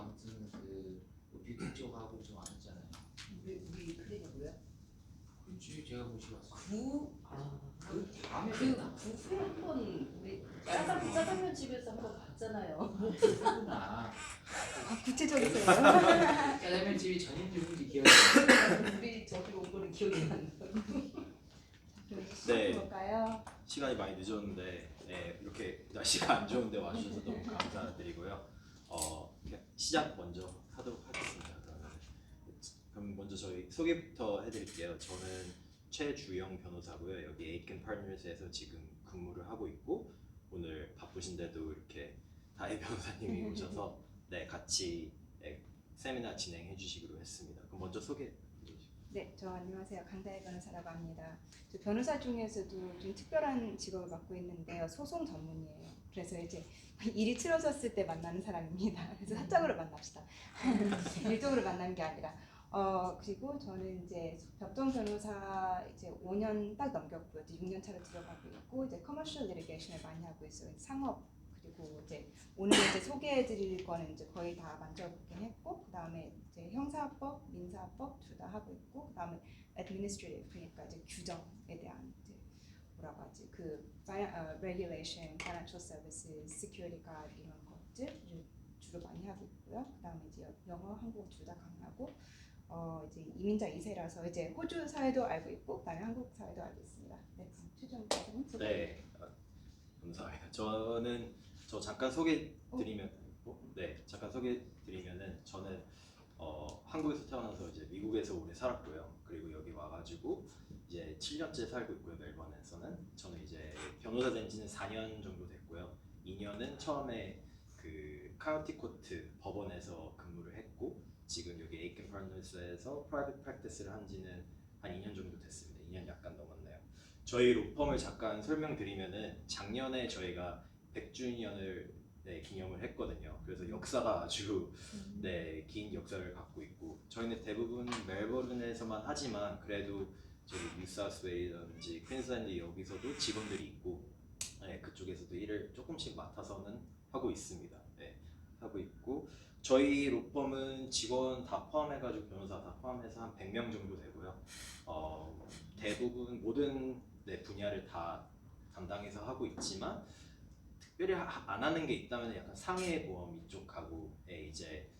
아무튼 그 뷰티 쪽하고 좀 아시잖아요. 우리 그래가고요. 그렇지 제가 모시고 왔어요. 그 다음에 그 뵀나? 부페 한번 우리 짜장면 집에서 한번 봤잖아요. 그랬구나. 구체적이세요? 짜장면 집이 전인지인지 기억이 안 나. 우리 저기 온 거는 기억이 안 나요. 그럼 네. 시작해볼까요? 시간이 많이 늦었는데 이렇게 날씨가 안 좋은데 와주셔서 너무 감사드리고요. 시작 먼저 하도록 하겠습니다. 그럼 먼저 저희 소개부터 해드릴게요. 저는 최주영 변호사고요. 여기 에이켄 파트너스에서 지금 근무를 하고 있고 오늘 바쁘신데도 이렇게 다혜 변호사님이 오셔서 같이 세미나 진행해 주시기로 했습니다. 그럼 먼저 소개. 네, 저 안녕하세요. 강다혜 변호사라고 합니다. 저 변호사 중에서도 좀 특별한 직업을 맡고 있는데요. 소송 전문이에요. 그래서 이제 일이 틀어졌을 때 만나는 사람입니다. 그래서 사적으로 만납시다. 일적으로 만나는 게 아니라. 그리고 저는 이제 법정 변호사 이제 5년 딱 넘겼고요. 이제 6년 차로 들어가고 있고 이제 커머셜 리티게이션을 많이 하고 있어요. 상업 그리고 이제 오늘 이제 소개해드릴 거는 이제 거의 다 만져보긴 했고, 그 다음에 이제 형사법, 민사법 둘 다 하고 있고, 그 다음에 administrative 그러니까 이제 규정에 대한 이제 뭐라고 하지 그 regulation, financial services, security guard 이런 것들 주로 많이 하고 있고요. 그 다음에 이제 영어, 한국어 둘 다 강하고, 이제 이민자 2세라서 이제 호주 사회도 알고 있고, 그 다음에 한국 사회도 알고 있습니다. 네, 최종 변호사님 소개. 네, 감사합니다. 저 잠깐 잠깐 소개드리면은 저는 한국에서 태어나서 이제 미국에서 오래 살았고요. 그리고 여기 와가지고 이제 7년째 살고 있고요. 멜번에서는 저는 이제 변호사 된 지는 4년 정도 됐고요. 2년은 처음에 그 카운티 코트 법원에서 근무를 했고 지금 여기 에이켄 파트너스에서 프라이빗 프랙티스를 한 지는 한 2년 정도 됐습니다. 2년 약간 넘었네요. 저희 로펌을 잠깐 설명드리면은 작년에 저희가 100주년을 기념을 했거든요. 그래서 역사가 아주 긴 역사를 갖고 있고 저희는 대부분 멜버른에서만 하지만 그래도 저희 뉴사우스웨일이라든지 퀸즐랜드 여기서도 직원들이 있고 그쪽에서도 일을 조금씩 맡아서는 하고 있습니다. 하고 있고 저희 로펌은 직원 다 포함해가지고 변호사 다 포함해서 한 100명 정도 되고요. 대부분 모든 분야를 다 담당해서 하고 있지만 특별히 안 하는 게 있다면 약간 상해보험 이쪽하고 이제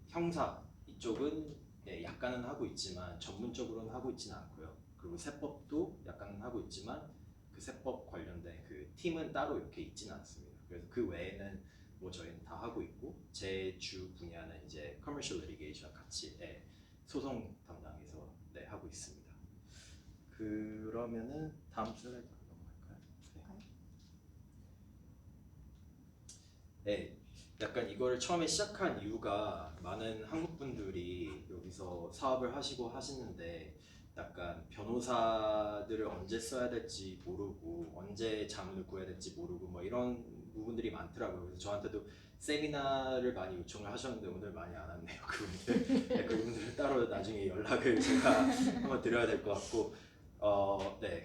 형사 이쪽은 약간은 하고 있지만 전문적으로는 하고 있지는 않고요. 그리고 세법도 약간은 하고 있지만 그 세법 관련된 그 팀은 따로 이렇게 있지는 않습니다. 그래서 그 외에는 뭐 저희는 다 하고 있고 제 주 분야는 이제 커머셜 리티게이션 같이 소송 담당해서 하고 있습니다. 그러면은 다음 슬라이드 넘어갈까요? 약간 이걸 처음에 시작한 이유가 많은 한국 분들이 여기서 사업을 하시고 하시는데 약간 변호사들을 언제 써야 될지 모르고 언제 자문을 구해야 될지 모르고 뭐 이런 부분들이 많더라고요. 그래서 저한테도 세미나를 많이 요청을 하셨는데 오늘 많이 안 왔네요. 그분들 따로 나중에 연락을 제가 한번 드려야 될 것 같고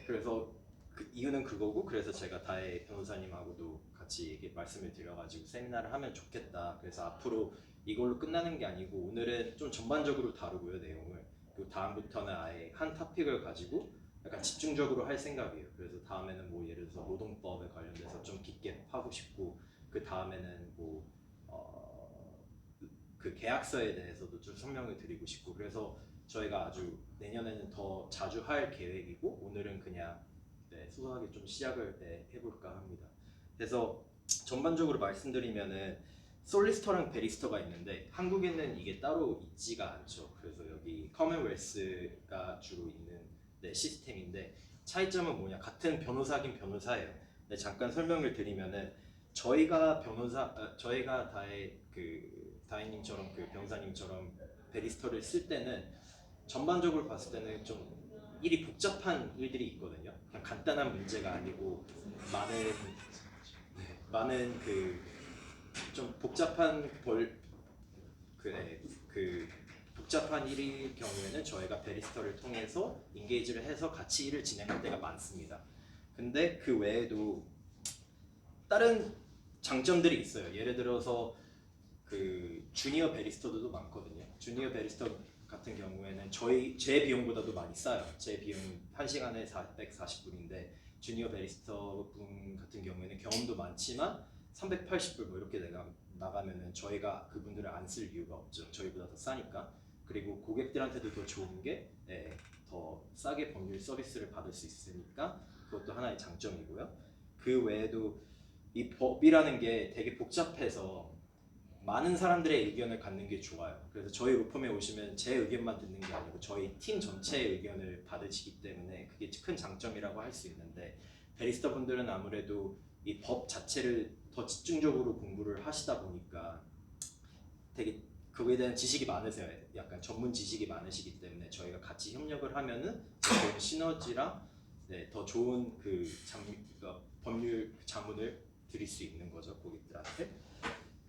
그래서 이유는 그거고 그래서 제가 다혜 변호사님하고도 같이 이렇게 말씀을 드려가지고 세미나를 하면 좋겠다. 그래서 앞으로 이걸로 끝나는 게 아니고 오늘은 좀 전반적으로 다루고요 내용을. 그리고 다음부터는 아예 한 토픽을 가지고 약간 집중적으로 할 생각이에요. 그래서 다음에는 뭐 예를 들어서 노동법에 관련돼서 좀 깊게 하고 싶고 그 다음에는 뭐 그 계약서에 대해서도 좀 설명을 드리고 싶고 그래서 저희가 아주 내년에는 더 자주 할 계획이고 오늘은 그냥 소소하게 좀 시작을 해볼까 합니다. 그래서 전반적으로 말씀드리면은 솔리스터랑 베리스터가 있는데 한국에는 이게 따로 있지가 않죠. 그래서 여기 커먼웰스가 주로 있는 시스템인데 차이점은 뭐냐? 같은 변호사긴 변호사예요. 잠깐 설명을 드리면은 저희가 다혜님처럼 그 변호사님처럼 베리스터를 쓸 때는 전반적으로 봤을 때는 좀 일이 복잡한 일들이 있거든요. 그냥 간단한 문제가 아니고 많은 그 좀 복잡한 복잡한 일일 경우에는 저희가 베리스터를 통해서 인게이지를 해서 같이 일을 진행할 때가 많습니다. 근데 그 외에도 다른 장점들이 있어요. 예를 들어서 그 주니어 베리스타들도 많거든요. 주니어 베리스타 같은 경우에는 제 비용보다도 많이 싸요. 제 비용 1시간에 440불인데 주니어 베리스타 분 같은 경우에는 경험도 많지만 380불 뭐 이렇게 나가면은 저희가 그분들을 안 쓸 이유가 없죠. 저희보다 더 싸니까. 그리고 고객들한테도 더 좋은 게 더 싸게 법률 서비스를 받을 수 있으니까 그것도 하나의 장점이고요. 그 외에도 이 법이라는 게 되게 복잡해서 많은 사람들의 의견을 갖는 게 좋아요. 그래서 저희 로펌에 오시면 제 의견만 듣는 게 아니고 저희 팀 전체의 의견을 받으시기 때문에 그게 큰 장점이라고 할 수 있는데 베리스타 분들은 아무래도 이 법 자체를 더 집중적으로 공부를 하시다 보니까 되게 그거에 대한 지식이 많으세요. 약간 전문 지식이 많으시기 때문에 저희가 같이 협력을 하면은 더 좋은 시너지랑 더 좋은 그러니까 법률 자문을 드릴 수 있는 거죠, 고객들한테.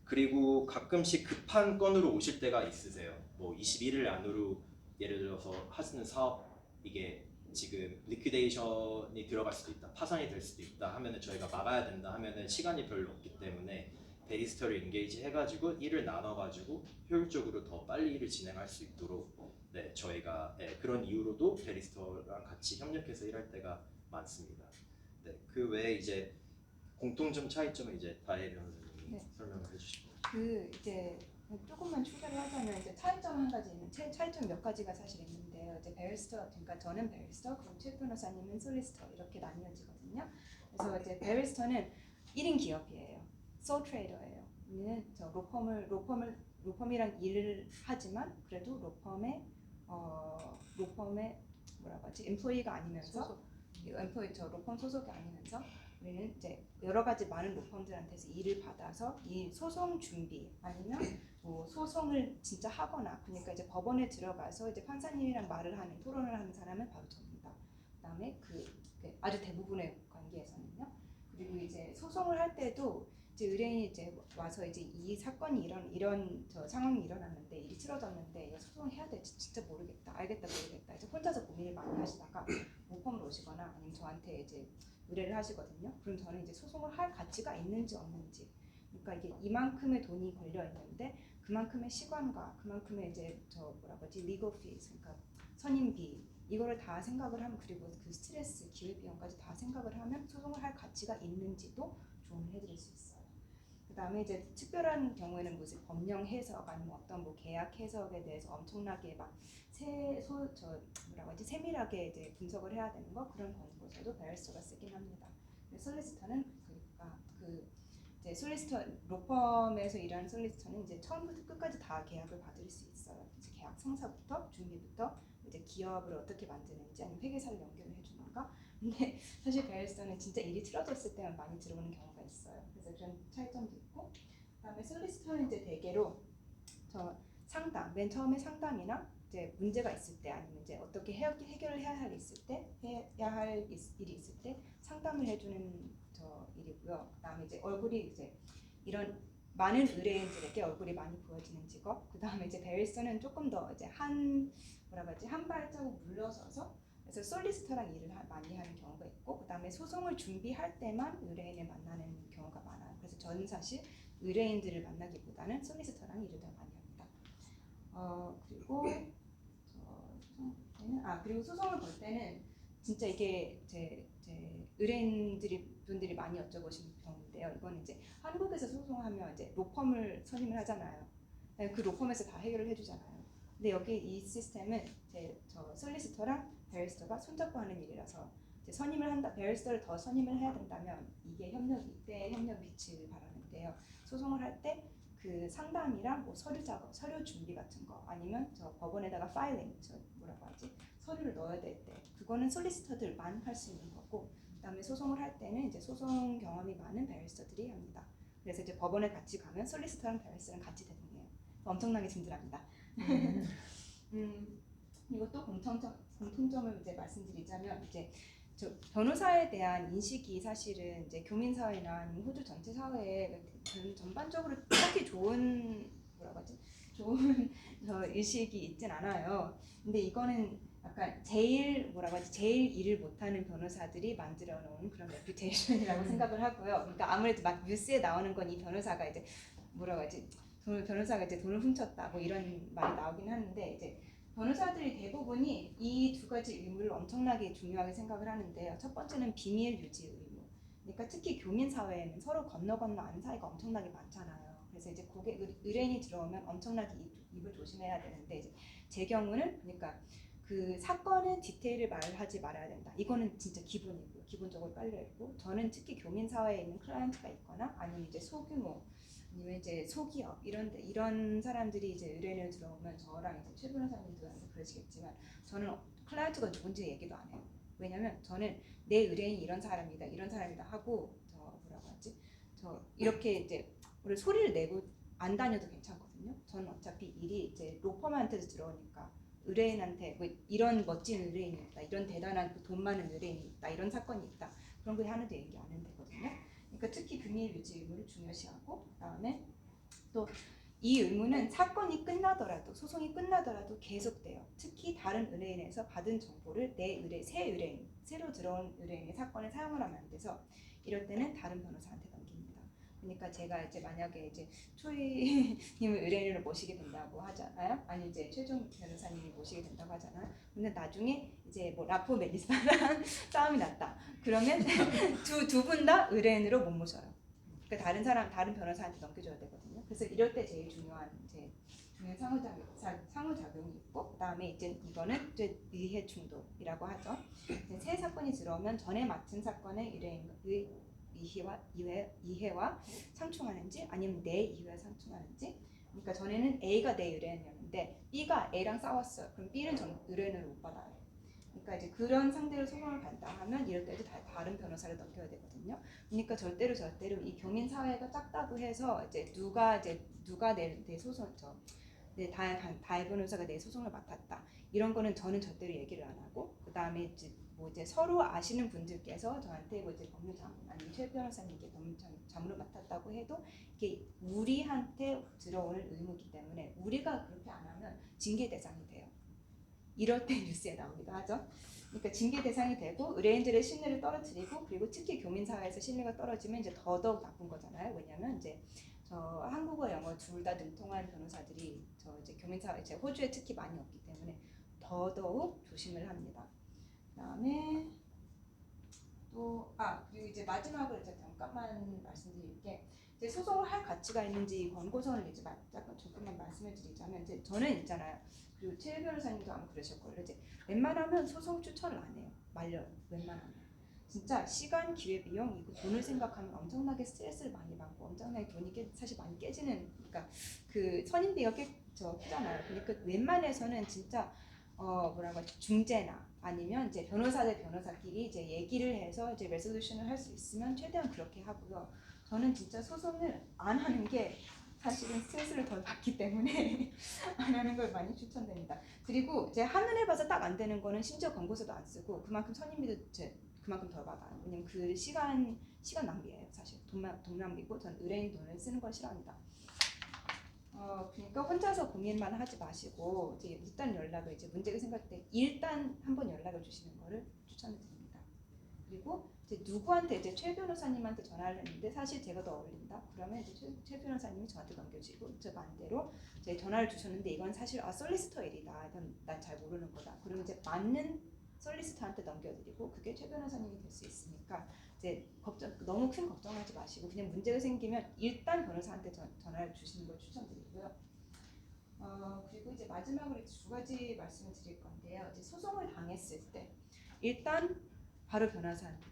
그리고 가끔씩 급한 건으로 오실 때가 있으세요. 뭐 21일 안으로 예를 들어서 하시는 사업 이게 지금 리퀴데이션이 들어갈 수도 있다, 파산이 될 수도 있다 하면은 저희가 막아야 된다 하면은 시간이 별로 없기 때문에 베리스타를 인게이지 해가지고 일을 나눠가지고 효율적으로 더 빨리 일을 진행할 수 있도록 저희가 그런 이유로도 베리스타랑 같이 협력해서 일할 때가 많습니다. 그 외에 이제 공통점 차이점을 이제 다혜 변호사님이 설명을 해주시고. 그 이제 조금만 추가를 하자면 이제 차이점 한 가지 있는 차이점 몇 가지가 사실 있는데요. 이제 베리스터, 그러니까 저는 베리스터, 그리고 최 변호사님은 솔리스터 이렇게 나뉘어지거든요. 그래서 이제 베리스터는 1인 기업이에요. 솔 트레이더예요. 우리는 저 로펌이랑 일을 하지만 그래도 로펌의 뭐라고 하지? 엠플로이가 아니면서 로펌 소속이 아니면서 우리는 이제 여러 가지 많은 로펌들한테서 일을 받아서 이 소송 준비 아니면 뭐 소송을 진짜 하거나 그러니까 이제 법원에 들어가서 이제 판사님이랑 토론을 하는 사람은 바로 저입니다. 그다음에 그 아주 대부분의 관계에서는요. 그리고 이제 소송을 할 때도 이제 의뢰인이 이제 와서 이제 이 사건이 이런 저 상황이 일어났는데 일이 치러졌는데 이거 소송을 해야 될지 진짜 모르겠다, 알겠다, 모르겠다. 이제 혼자서 고민을 많이 하시다가 로펌으로 오시거나 아니면 저한테 이제 의뢰를 하시거든요. 그럼 저는 이제 소송을 할 가치가 있는지 없는지, 그러니까 이게 이만큼의 돈이 걸려 있는데 그만큼의 시간과 그만큼의 이제 저 뭐라고 하지, legal fees, 그러니까 선임비 이거를 다 생각을 하면 그리고 그 스트레스, 기회비용까지 다 생각을 하면 소송을 할 가치가 있는지도 조언을 해드릴 수 있어요. 그다음에 이제 특별한 경우에는 무슨 법령 해석 아니면 어떤 뭐 계약 해석에 대해서 엄청나게 막 세밀하게 이제 분석을 해야 되는 거 그런 경우에서도 베리스터가 쓰긴 합니다. 솔리스터는 이제 솔리스터 로펌에서 일하는 솔리스터는 이제 처음부터 끝까지 다 계약을 받을 수 있어요. 이제 계약 성사부터 준비부터 이제 기업을 어떻게 만드는지 아니면 회계사를 연결을 해주는가. 근데 사실 베리스터는 진짜 일이 틀어졌을 때만 많이 들어오는 경우가 있어요. 그래서 그런 차이점도 있고, 그다음에 솔리스터는 이제 대개로 상담, 맨 처음에 상담이나 이제 문제가 있을 때 아니면 이제 어떻게 해결을 해야 할 일이 있을 때 상담을 해주는 일이고요. 그다음에 이제 얼굴이 이제 이런 많은 의뢰인들에게 얼굴이 많이 보여지는 직업. 그다음에 이제 베리스터는 조금 더 이제 한 발자국 물러서서 그래서 솔리스터랑 일을 많이 하는 경우가 있고, 그다음에 소송을 준비할 때만 의뢰인을 만나는 경우가 많아요. 그래서 저는 사실 의뢰인들을 만나기보다는 솔리스터랑 일을 더 많이 합니다. 그리고 소송을 걸 때는 진짜 이게 제 분들이 많이 여쭤보시는 경우인데요. 이거는 이제 한국에서 소송하면 이제 로펌을 선임을 하잖아요. 그 로펌에서 다 해결을 해주잖아요. 근데 여기 이 시스템은 저 솔리스터랑 베리스터가 손잡고 하는 일이라서 이제 베리스터를 더 선임을 해야 된다면 이때 협력 빛을 발하는데요. 소송을 할 때 그 상담이랑 뭐 서류 작업, 서류 준비 같은 거 아니면 저 법원에다가 파일링, 서류를 넣어야 될 때 그거는 솔리스터들만 할 수 있는 거고, 그다음에 소송을 할 때는 이제 소송 경험이 많은 베리스터들이 합니다. 그래서 이제 법원에 같이 가면 솔리스터랑 베리스터랑 같이 대동해요. 엄청나게 힘들합니다. 이것도 공통점을 이제 말씀드리자면 이제 변호사에 대한 인식이 사실은 이제 교민 사회나 아니면 호주 전체 사회에 전반적으로 그렇게 좋은 의식이 있진 않아요. 근데 이거는 약간 제일 일을 못하는 변호사들이 만들어 놓은 그런 레퓨테이션이라고 생각을 하고요. 그러니까 아무래도 막 뉴스에 나오는 건 이 변호사가 이제 변호사가 이제 돈을 훔쳤다 뭐 이런 말이 나오긴 하는데 이제 변호사들이 대부분이 이 두 가지 의무를 엄청나게 중요하게 생각을 하는데요. 첫 번째는 비밀 유지 의무. 그러니까 특히 교민 사회에는 서로 건너 아는 사이가 엄청나게 많잖아요. 그래서 이제 의뢰인이 들어오면 엄청나게 입을 조심해야 되는데 이제 제 경우는 그러니까 그 사건의 디테일을 말하지 말아야 된다. 이거는 진짜 기본이고요. 기본적으로 깔려 있고 저는 특히 교민 사회에 있는 클라이언트가 있거나 아니면 이제 소규모 아니면 이제 소기업 이런 사람들이 이제 의뢰인을 들어오면 저랑 이제 최 변호사님들한테 그러시겠지만 저는 클라이언트가 누군지 얘기도 안 해요. 왜냐면 저는 내 의뢰인이 이런 사람이다 하고 저 뭐라고 하지? 저 이렇게 이제 우리 소리를 내고 안 다녀도 괜찮거든요. 저는 어차피 일이 이제 로펌한테서 들어오니까 의뢰인한테 뭐 이런 멋진 의뢰인이 있다, 이런 대단한 돈 많은 의뢰인이 있다, 이런 사건이 있다 그런 거 하나도 얘기 안 해도 되거든요. 그러니까 특히 비밀 유지 의무를 중요시하고 그다음에 또 이 의무는 사건이 끝나더라도 소송이 끝나더라도 계속돼요. 특히 다른 의뢰인에서 받은 정보를 새 의뢰인 새로 들어온 의뢰인의 사건에 사용을 하면 안 돼서 이럴 때는 다른 변호사한테 넘깁니다. 그러니까 제가 이제 만약에 이제 초이님을 의뢰인으로 모시게 된다고 하잖아요. 아니 이제 최종 변호사님이 모시게 된다고 하잖아요. 근데 나중에 이제 뭐 라포 멜리사랑 싸움이 났다. 그러면 두 분 다 의뢰인으로 못 모셔요. 그러니까 다른 변호사한테 넘겨줘야 되거든요. 그래서 이럴 때 제일 중요한 상호작용이 있고, 그다음에 이제 이거는 이제 의해 충돌이라고 하죠. 이제 새 사건이 들어오면 전에 맡은 사건의 의뢰인의 이해와 상충하는지 아니면 내 이해와 상충하는지. 그러니까 전에는 A가 내 의뢰인이었는데 B가 A랑 싸웠어요. 그럼 B는 의뢰인을 못 받아요. 그러니까 이제 그런 상대로 소송을 간다 하면 이럴 때도 다른 변호사를 넘겨야 되거든요. 그러니까 절대로 이 교민 사회가 작다고 해서 이제 누가 내 소송 다혜 변호사가 내 소송을 맡았다 이런 거는 저는 절대로 얘기를 안 하고 그다음에 이제 서로 아시는 분들께서 저한테 뭐 이제 법률자문 아니면 최 변호사님께 법률자문을 맡았다고 해도 이게 우리한테 들어오는 의무이기 때문에 우리가 그렇게 안 하면 징계 대상이 돼요. 이럴 때 뉴스에 나오기도 하죠. 그러니까 징계 대상이 되고 의뢰인들의 신뢰를 떨어뜨리고 그리고 특히 교민 사회에서 신뢰가 떨어지면 이제 더더욱 나쁜 거잖아요. 왜냐하면 이제 저 한국어, 영어 둘 다 능통한 변호사들이 저 이제 교민 사회 이제 호주에 특히 많이 없기 때문에 더더욱 조심을 합니다. 그다음에 그리고 이제 마지막으로 이제 잠깐만 말씀드릴 게 이제 소송을 할 가치가 있는지 권고서를 이제 조금만 말씀을 드리자면 이제 저는 있잖아요. 그리고 최 변호사님도 아마 그러실 거예요. 이제 웬만하면 소송 추천을 안 해요. 말려요. 웬만하면. 진짜 시간, 기회, 비용 이거 돈을 생각하면 엄청나게 스트레스를 많이 받고 엄청나게 돈이 사실 많이 깨지는 그러니까 그 선임비가 크잖아요. 그러니까 웬만해서는 진짜 뭐라고 하지 중재나 아니면 이제 변호사 대 변호사끼리 이제 얘기를 해서 이제 레소루션을 할 수 있으면 최대한 그렇게 하고요. 저는 진짜 소송을 안 하는 게 사실은 스트레스를 덜 받기 때문에 안 하는 걸 많이 추천드립니다. 그리고 이제 한눈에 봐서 딱 안 되는 거는 심지어 권고서도 안 쓰고 그만큼 선임비도 그만큼 덜 받아요. 왜냐면 그 시간 낭비예요. 사실 돈 낭비고 전 의뢰인 돈을 쓰는 걸 싫어합니다. 그러니까 혼자서 고민만 하지 마시고 이제 일단 연락을 이제 문제가 생길 때 일단 한번 연락을 주시는 거를 추천드립니다. 그리고 이제 누구한테 이제 최 변호사님한테 전화를 했는데 사실 제가 더 어울린다. 그러면 이제 최 변호사님이 저한테 넘겨주시고 저 반대로 이제 전화를 주셨는데 이건 사실 솔리시터 일이다. 난 잘 모르는 거다. 그러면 이제 맞는 솔리시터한테 넘겨드리고 그게 최 변호사님이 될 수 있으니까 이제 너무 큰 걱정하지 마시고 그냥 문제가 생기면 일단 변호사한테 전화를 주시는 걸 추천드리고요. 그리고 이제 마지막으로 두 가지 말씀을 드릴 건데요. 이제 소송을 당했을 때 일단 바로 변호사한테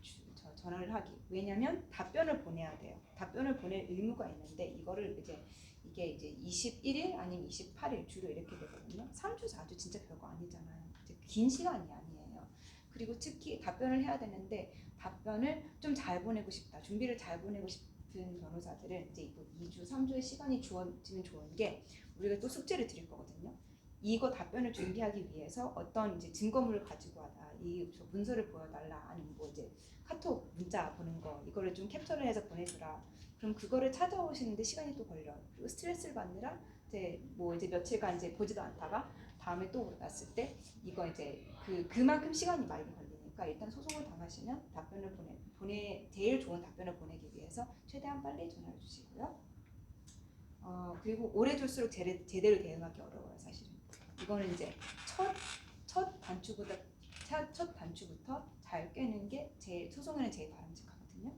전화를 하기. 왜냐면 답변을 보내야 돼요. 답변을 보낼 의무가 있는데 이게 이제 21일 아니면 28일 주로 이렇게 되거든요. 3주 4주 진짜 별거 아니잖아요. 이제 긴 시간이 아니에요. 그리고 특히 답변을 해야 되는데 답변을 좀 잘 보내고 싶다. 준비를 잘 보내고 싶은 변호사들은 이제 2주 3주의 시간이 주어지면 좋은 게 우리가 또 숙제를 드릴 거거든요. 이거 답변을 준비하기 위해서 어떤 이제 증거물을 가지고 와라, 저 문서를 보여달라, 아니면 뭐 이제 카톡 문자 보는 거 이거를 좀 캡처를 해서 보내주라. 그럼 그거를 찾아오시는데 시간이 또 걸려요. 그리고 스트레스를 받느라 이제 며칠간 이제 보지도 않다가 다음에 또 왔을 때 이거 이제 그만큼 시간이 많이 걸리니까 일단 소송을 당하시면 답변을 제일 좋은 답변을 보내기 위해서 최대한 빨리 전화를 주시고요. 그리고 오래 둘수록 제대로 대응하기 어려워요, 사실은. 이거는 이제 첫 단추부터 잘 꿰는 게 소송에는 제일 바람직하거든요.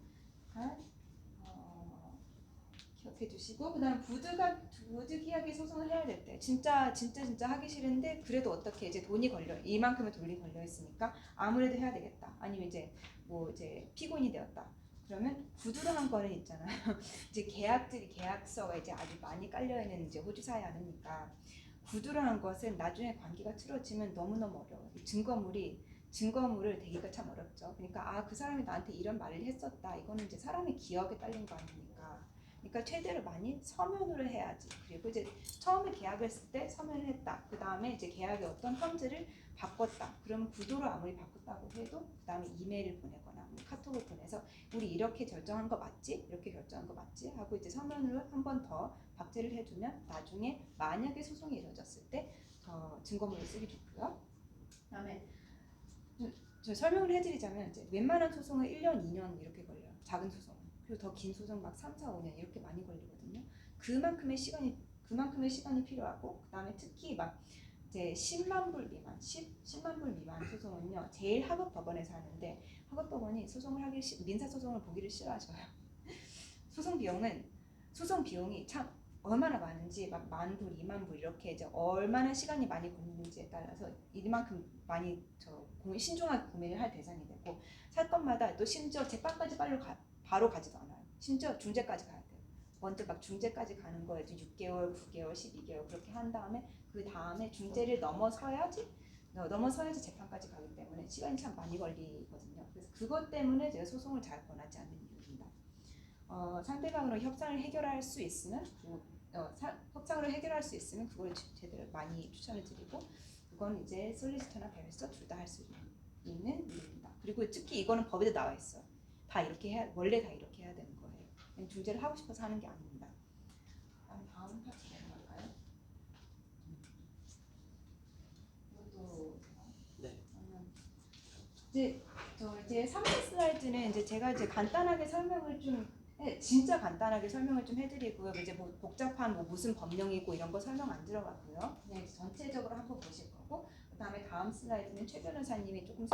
기억해 주시고, 그다음 부득 이야기 소송을 해야 될 때 진짜 하기 싫은데 그래도 어떻게 이제 돈이 이만큼의 돈이 걸려 있으니까 아무래도 해야 되겠다. 아니면 이제 피곤이 되었다. 그러면 구두로한 거는 있잖아요. 이제 계약서가 이제 아주 많이 깔려 있는 이제 호주 사회 아닙니까? 구두로한 것은 나중에 관계가 틀어지면 너무너무 어려워요. 증거물을 대기가 참 어렵죠. 그러니까 그 사람이 나한테 이런 말을 했었다. 이거는 이제 사람의 기억에 딸린 거 아닙니까? 그러니까 최대로 많이 서면으로 해야지. 그리고 이제 처음에 계약을 했을 때 서면을 했다. 그 다음에 이제 계약의 어떤 텀즈를 바꿨다. 그럼 구도로 아무리 바꿨다고 해도 그 다음에 이메일을 보내거나 카톡을 보내서 우리 이렇게 결정한 거 맞지? 이렇게 결정한 거 맞지? 하고 이제 서면으로 한 번 더 박제를 해두면 나중에 만약에 소송이 이루어졌을 때 증거물을 쓰기 좋고요. 그 다음에 저 설명을 해드리자면 이제 웬만한 소송은 1년, 2년 이렇게 걸려요. 작은 소송은. 그리고 더 긴 소송 막 3, 4, 5년 이렇게 많이 걸리거든요. 그만큼의 시간이 필요하고, 그다음에 특히 막 이제 10만 불 미만 소송은요. 제일 하급 법원에서 하는데 하급 법원이 민사 소송을 보기를 싫어하셔요. 소송 비용이 참 얼마나 많은지 막 10,000불, 20,000불 이렇게 이제 얼마나 시간이 많이 걸리는지에 따라서 이만큼 많이 신중하게 고민을 할 대상이 되고, 사건마다 또 심지어 재판까지 바로 가지도 않아요. 심지어 중재까지 가야 돼요. 먼저 막 중재까지 가는 거에 6개월, 9개월, 12개월 그렇게 한 다음에 그 다음에 중재를 넘어서야지 재판까지 가기 때문에 시간이 참 많이 걸리거든요. 그래서 그것 때문에 제가 소송을 잘 권하지 않는 이유입니다. 상대방으로 협상을 해결할 수 있으면 그걸 제대로 많이 추천을 드리고, 그건 이제 솔리시터나 베리스터 둘 다 할 수 있는 일입니다. 그리고 특히 이거는 법에도 나와 있어요. 원래 다 이렇게 해야 되는 거예요. 그냥 중재를 하고 싶어서 하는 게 아닙니다. 다음 파트 넘어갈까요? 이것도 네. 이제 3번 슬라이드는 이제 제가 간단하게 진짜 간단하게 설명을 좀 해드리고요. 이제 뭐 복잡한 무슨 법령이고 이런 거 설명 안 들어가고요. 그냥 전체적으로 한번 보실 거고, 그다음에 다음 슬라이드는 최 변호사님이 조금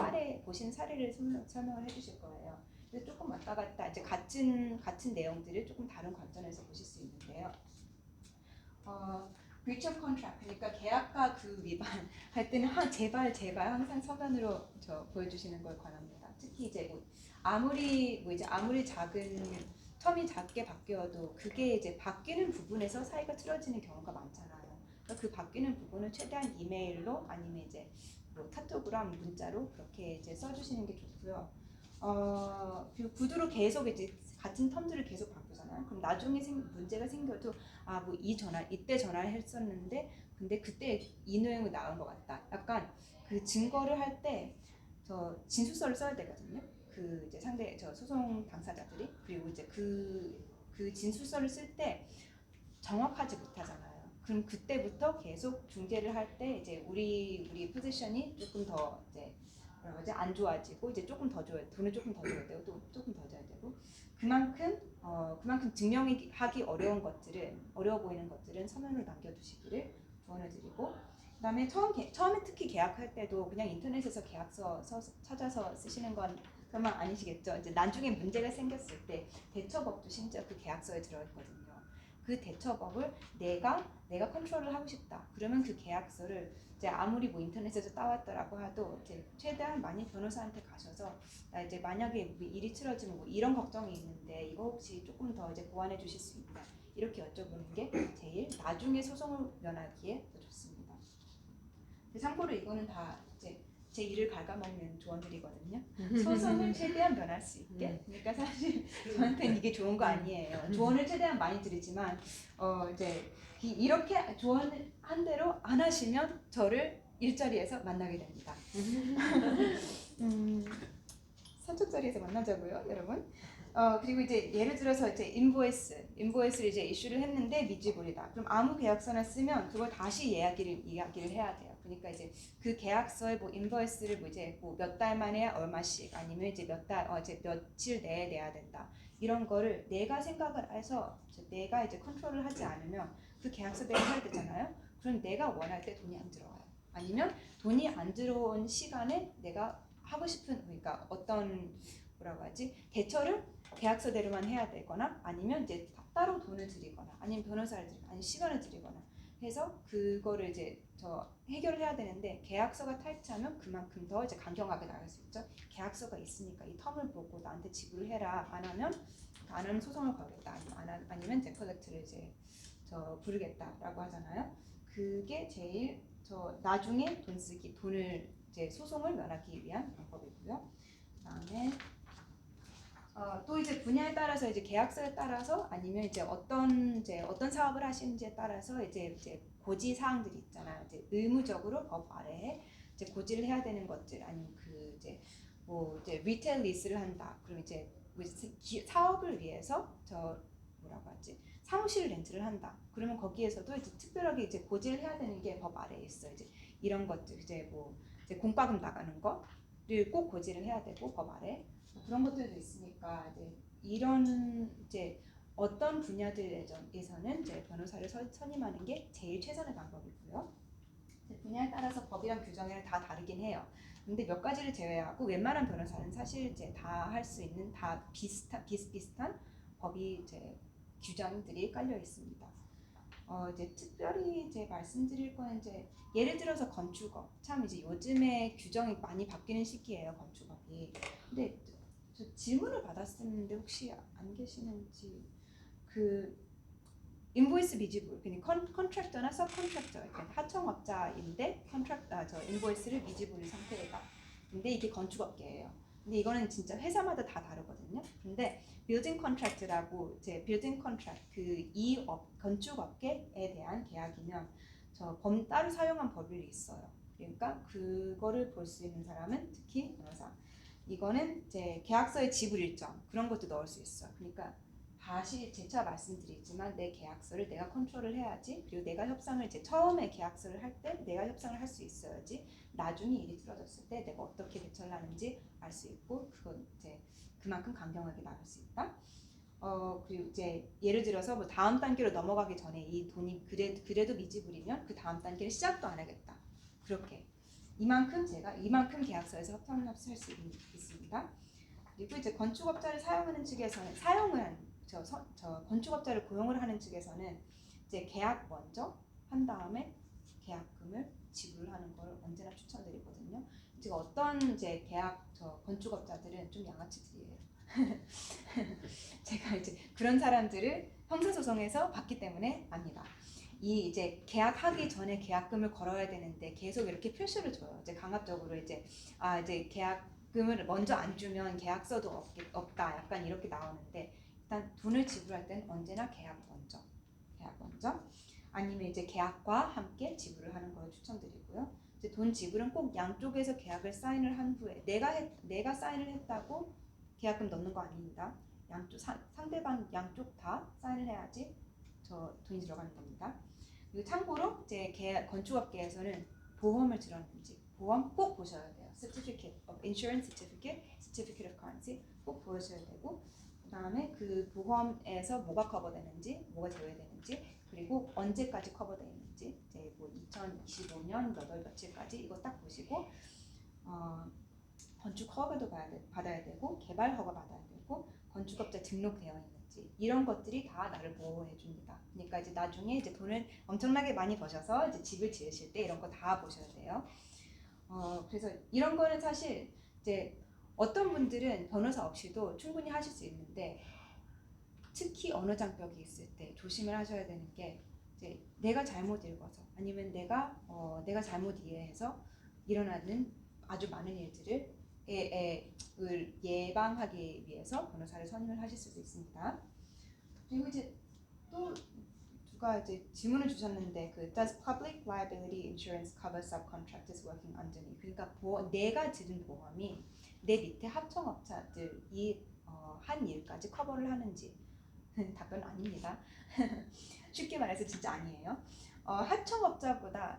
보신 사례를 설명을 해주실 거예요. 그래서 조금 왔다 갔다 이제 같은 내용들을 조금 다른 관점에서 보실 수 있는데요. breach of contract, 그러니까 계약과 그 위반할 때는 제발 항상 서면으로 보여주시는 걸 권합니다. 특히 이제 아무리 작은 텀이 작게 바뀌어도 그게 이제 바뀌는 부분에서 사이가 틀어지는 경우가 많잖아요. 그러니까 그 바뀌는 부분을 최대한 이메일로 아니면 이제 카톡으로 아니면 문자로 그렇게 이제 써주시는 게 좋고요. 그리고 구두로 계속 이제 같은 텀들을 계속 바꾸잖아요. 그럼 나중에 문제가 생겨도 이때 전화를 했었는데 근데 그때 이 내용이 나온 것 같다. 약간 그 증거를 할 때 진술서를 써야 되거든요. 그 이제 소송 당사자들이. 그리고 이제 그 진술서를 쓸 때 정확하지 못하잖아요. 그럼 그때부터 계속 중재를 할 때 이제 우리 포지션이 조금 더 이제 안 좋아지고 이제 돈을 조금 더 줘야 되고 또 조금 더 줘야 되고, 그만큼 증명하기 어려워 보이는 것들은 서면으로 남겨두시기를 조언을 드리고, 그다음에 처음에 특히 계약할 때도 그냥 인터넷에서 계약서 찾아서 쓰시는 건 그만 아니시겠죠. 이제 나중에 문제가 생겼을 때 대처법도 심지어 그 계약서에 들어있거든요. 그 대처법을 내가 컨트롤을 하고 싶다. 그러면 그 계약서를 이제 아무리 인터넷에서 따왔더라고 하도 이제 최대한 많이 변호사한테 가셔서 이제 만약에 일이 틀어지면 이런 걱정이 있는데 이거 혹시 조금 더 이제 보완해 주실 수 있나, 이렇게 여쭤보는 게 제일 나중에 소송을 면하기에 더 좋습니다. 참고로 이거는 다 이제 제 일을 갉아먹는 조언들이거든요. 소송을 최대한 면할 수 있게. 그러니까 사실 저한테는 이게 좋은 거 아니에요. 조언을 최대한 많이 드리지만 이제 이렇게 조언한 대로 안 하시면 저를 일자리에서 만나게 됩니다. 산책자리에서 만나자고요, 여러분. 그리고 이제 예를 들어서 이제 인보이스를 이제 이슈를 했는데 미지불이다. 그럼 아무 계약서나 쓰면 그걸 다시 이야기를 해야 돼요. 그러니까 이제 그 계약서에 인보이스를 몇 달 만에 얼마씩 아니면 이제 며칠 내에 내야 된다. 이런 거를 내가 생각을 해서 내가 이제 컨트롤을 하지 않으면 그 계약서대로 해야 되잖아요. 그럼 내가 원할 때 돈이 안 들어와요. 아니면 돈이 안 들어온 시간에 내가 하고 싶은 그러니까 어떤 뭐라고 하지 대처를 계약서대로만 해야 되거나 아니면 이제 따로 돈을 들이거나 아니면 변호사를 들이거나 아니면 시간을 들이거나 해서 그거를 이제 저 해결을 해야 되는데 계약서가 탈취하면 그만큼 더 이제 강경하게 나갈 수 있죠. 계약서가 있으니까 이 텀을 보고 나한테 지불을 해라. 안 하면 소송을 걸겠다. 아니면 뎨 컬렉트를 이제 저 부르겠다라고 하잖아요. 그게 제일 저 나중에 돈을 이제 소송을 면하기 위한 방법이고요. 그다음에 또 이제 분야에 따라서 이제 계약서에 따라서 아니면 이제 어떤 사업을 하시는지에 따라서 이제 고지 사항들이 있잖아요. 이제 의무적으로 법 아래에 이제 고지를 해야 되는 것들 아니면 그 이제 뭐 이제 리테일 리스를 한다. 그럼 이제 사업을 위해서 저 뭐라고 하지 사무실 렌트를 한다. 그러면 거기에서도 이제 특별하게 이제 고지를 해야 되는 게 법 아래에 있어. 이제 이런 것들 이제 뭐 이제 공과금 나가는 거를 꼭 고지를 해야 되고 법 아래. 그런 것들도 있으니까 이제 이런 이제 어떤 분야들에서는 이제 변호사를 선임하는 게 제일 최선의 방법이고요. 분야에 따라서 법이랑 규정이랑 다 다르긴 해요. 근데 몇 가지를 제외하고 웬만한 변호사는 사실 이제 다 할 수 있는 다 비슷비슷한 법이 이제 규정들이 깔려 있습니다. 이제 특별히 이제 말씀드릴 건 이제 예를 들어서 건축업 참 이제 요즘에 규정이 많이 바뀌는 시기예요 건축업이. 근데 저 질문을 받았었는데 혹시 안 계시는지 그 인보이스 미지불 그러니까 컨트랙터나 서컨트랙터 그러니까 하청업자인데 저 인보이스를 미지불 상태다. 근데 이게 건축업계예요. 근데 이거는 진짜 회사마다 다 다르거든요. 근데 빌딩 컨트랙트라고 이제 빌딩 컨트랙트 이 건축업계에 대한 계약이면 따로 사용한 법률이 있어요. 그러니까 그거를 볼 수 있는 사람은 특히 변호사. 이거는 이제 계약서의 지불 일정 그런 것도 넣을 수 있어요. 그러니까 다시 재차 말씀드리지만 내 계약서를 내가 컨트롤을 해야지. 그리고 내가 협상을 이제 처음에 계약서를 할 때 내가 협상을 할 수 있어야지. 나중에 일이 틀어졌을 때 내가 어떻게 대처를 하는지 알 수 있고 그건 이제 그만큼 강경하게 나갈 수 있다. 그리고 이제 예를 들어서 뭐 다음 단계로 넘어가기 전에 이 돈이 그래도 미지불이면 그 다음 단계를 시작도 안 하겠다. 그렇게 이만큼 계약서에서 협상을 할 수 있습니다. 그리고 이제 건축업자를 사용하는 측에서는 건축업자를 고용을 하는 측에서는 이제 계약 먼저 한 다음에 계약금을 지불하는 걸 언제나 추천드리거든요. 제가 어떤 이제 건축업자들은 좀 양아치들이에요. 제가 이제 그런 사람들을 형사소송에서 봤기 때문에 압니다. 이 이제 계약하기 전에 계약금을 걸어야 되는데 계속 이렇게 표시를 줘요. 이제 강압적으로 이제 계약금을 먼저 안 주면 계약서도 없다. 약간 이렇게 나오는데 일단 돈을 지불할 때는 언제나 계약 먼저. 아니면 이제 계약과 함께 지불을 하는 걸 추천드리고요. 이제 돈 지불은 꼭 양쪽에서 계약을 사인을 한 후에 내가 사인을 했다고 계약금 넣는 거 아닙니다. 상대방 양쪽 다 사인을 해야지 돈이 들어가는 겁니다. 그리고 참고로 이제 건축업계에서는 보험을 들었는지 보험 꼭 보셔야 돼요. Certificate of Insurance Certificate, Certificate of Currency 꼭 보셔야 되고 그다음에 그 보험에서 뭐가 커버되는지, 뭐가 제외되는지, 그리고 언제까지 커버되어 있는지, 이제 뭐 2025년 몇 월 며칠까지 이거 딱 보시고 건축 허가도 받아야 되고 개발 허가 받아야 되고 건축업자 등록되어 있는지 이런 것들이 다 나를 보호해 줍니다. 그러니까 이제 나중에 이제 돈을 엄청나게 많이 버셔서 이제 집을 지으실 때 이런 거 다 보셔야 돼요. 그래서 이런 거는 사실 이제 어떤 분들은 변호사 없이도 충분히 하실 수 있는데 특히 언어 장벽이 있을 때 조심을 하셔야 되는 게 이제 내가 잘못 읽어서 아니면 내가 잘못 이해해서 일어나는 아주 많은 일들을 예방하기 위해서 변호사를 선임을 하실 수도 있습니다. 그리고 이제 또 누가 이제 질문을 주셨는데 Does public liability insurance cover subcontractors working under me? 그러니까 내가 들은 보험이 내 밑에 하청업자들이 한 일까지 커버를 하는지 답변은 아닙니다. 쉽게 말해서 진짜 아니에요.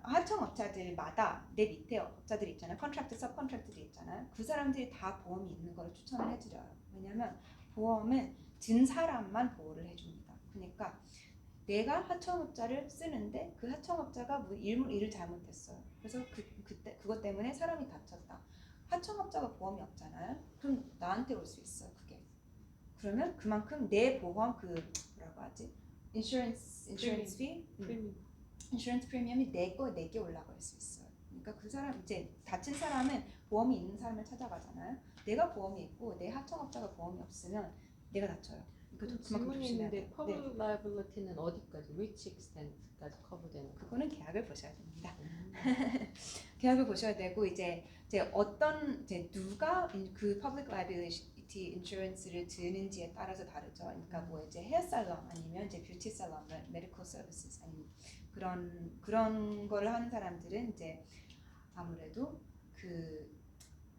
하청업자들마다 내 밑에 업자들이 있잖아요. 컨트랙트, 서컨트랙트들이 있잖아요. 그 사람들이 다 보험이 있는 걸 추천을 해드려요. 왜냐하면 보험은 든 사람만 보호를 해줍니다. 그러니까 내가 하청업자를 쓰는데 그 하청업자가 뭐 일을 잘못했어요. 그래서 그것 때문에 사람이 다쳤다. 하청업자가 보험이 없잖아요. 그럼 나한테 올 수 있어요. 그게. 그러면 그만큼 내 보험 그 뭐라고 하지? 인슈런스 fee, 인슈런스 프리미엄이 내게 올라갈 수 있어요. 그러니까 그 사람 이제 다친 사람은 보험이 있는 사람을 찾아가잖아요. 내가 보험이 있고 내 하청업자가 보험이 없으면 내가 다쳐요. 그만큼 질문이 조심해야 있는데 돼요. public liability는 어디까지, which extent까지 커버되는 거예요? 그거는 계약을 보셔야 됩니다. 계약을 보셔야 되고 이제 어떤 누가 그 public liability insurance를 드는지에 따라서 다르죠. 그러니까 뭐 이제 헤어 살론 아니면 이제 뷰티 살론, medical services 아니면 그런 거를 하는 사람들은 이제 아무래도 그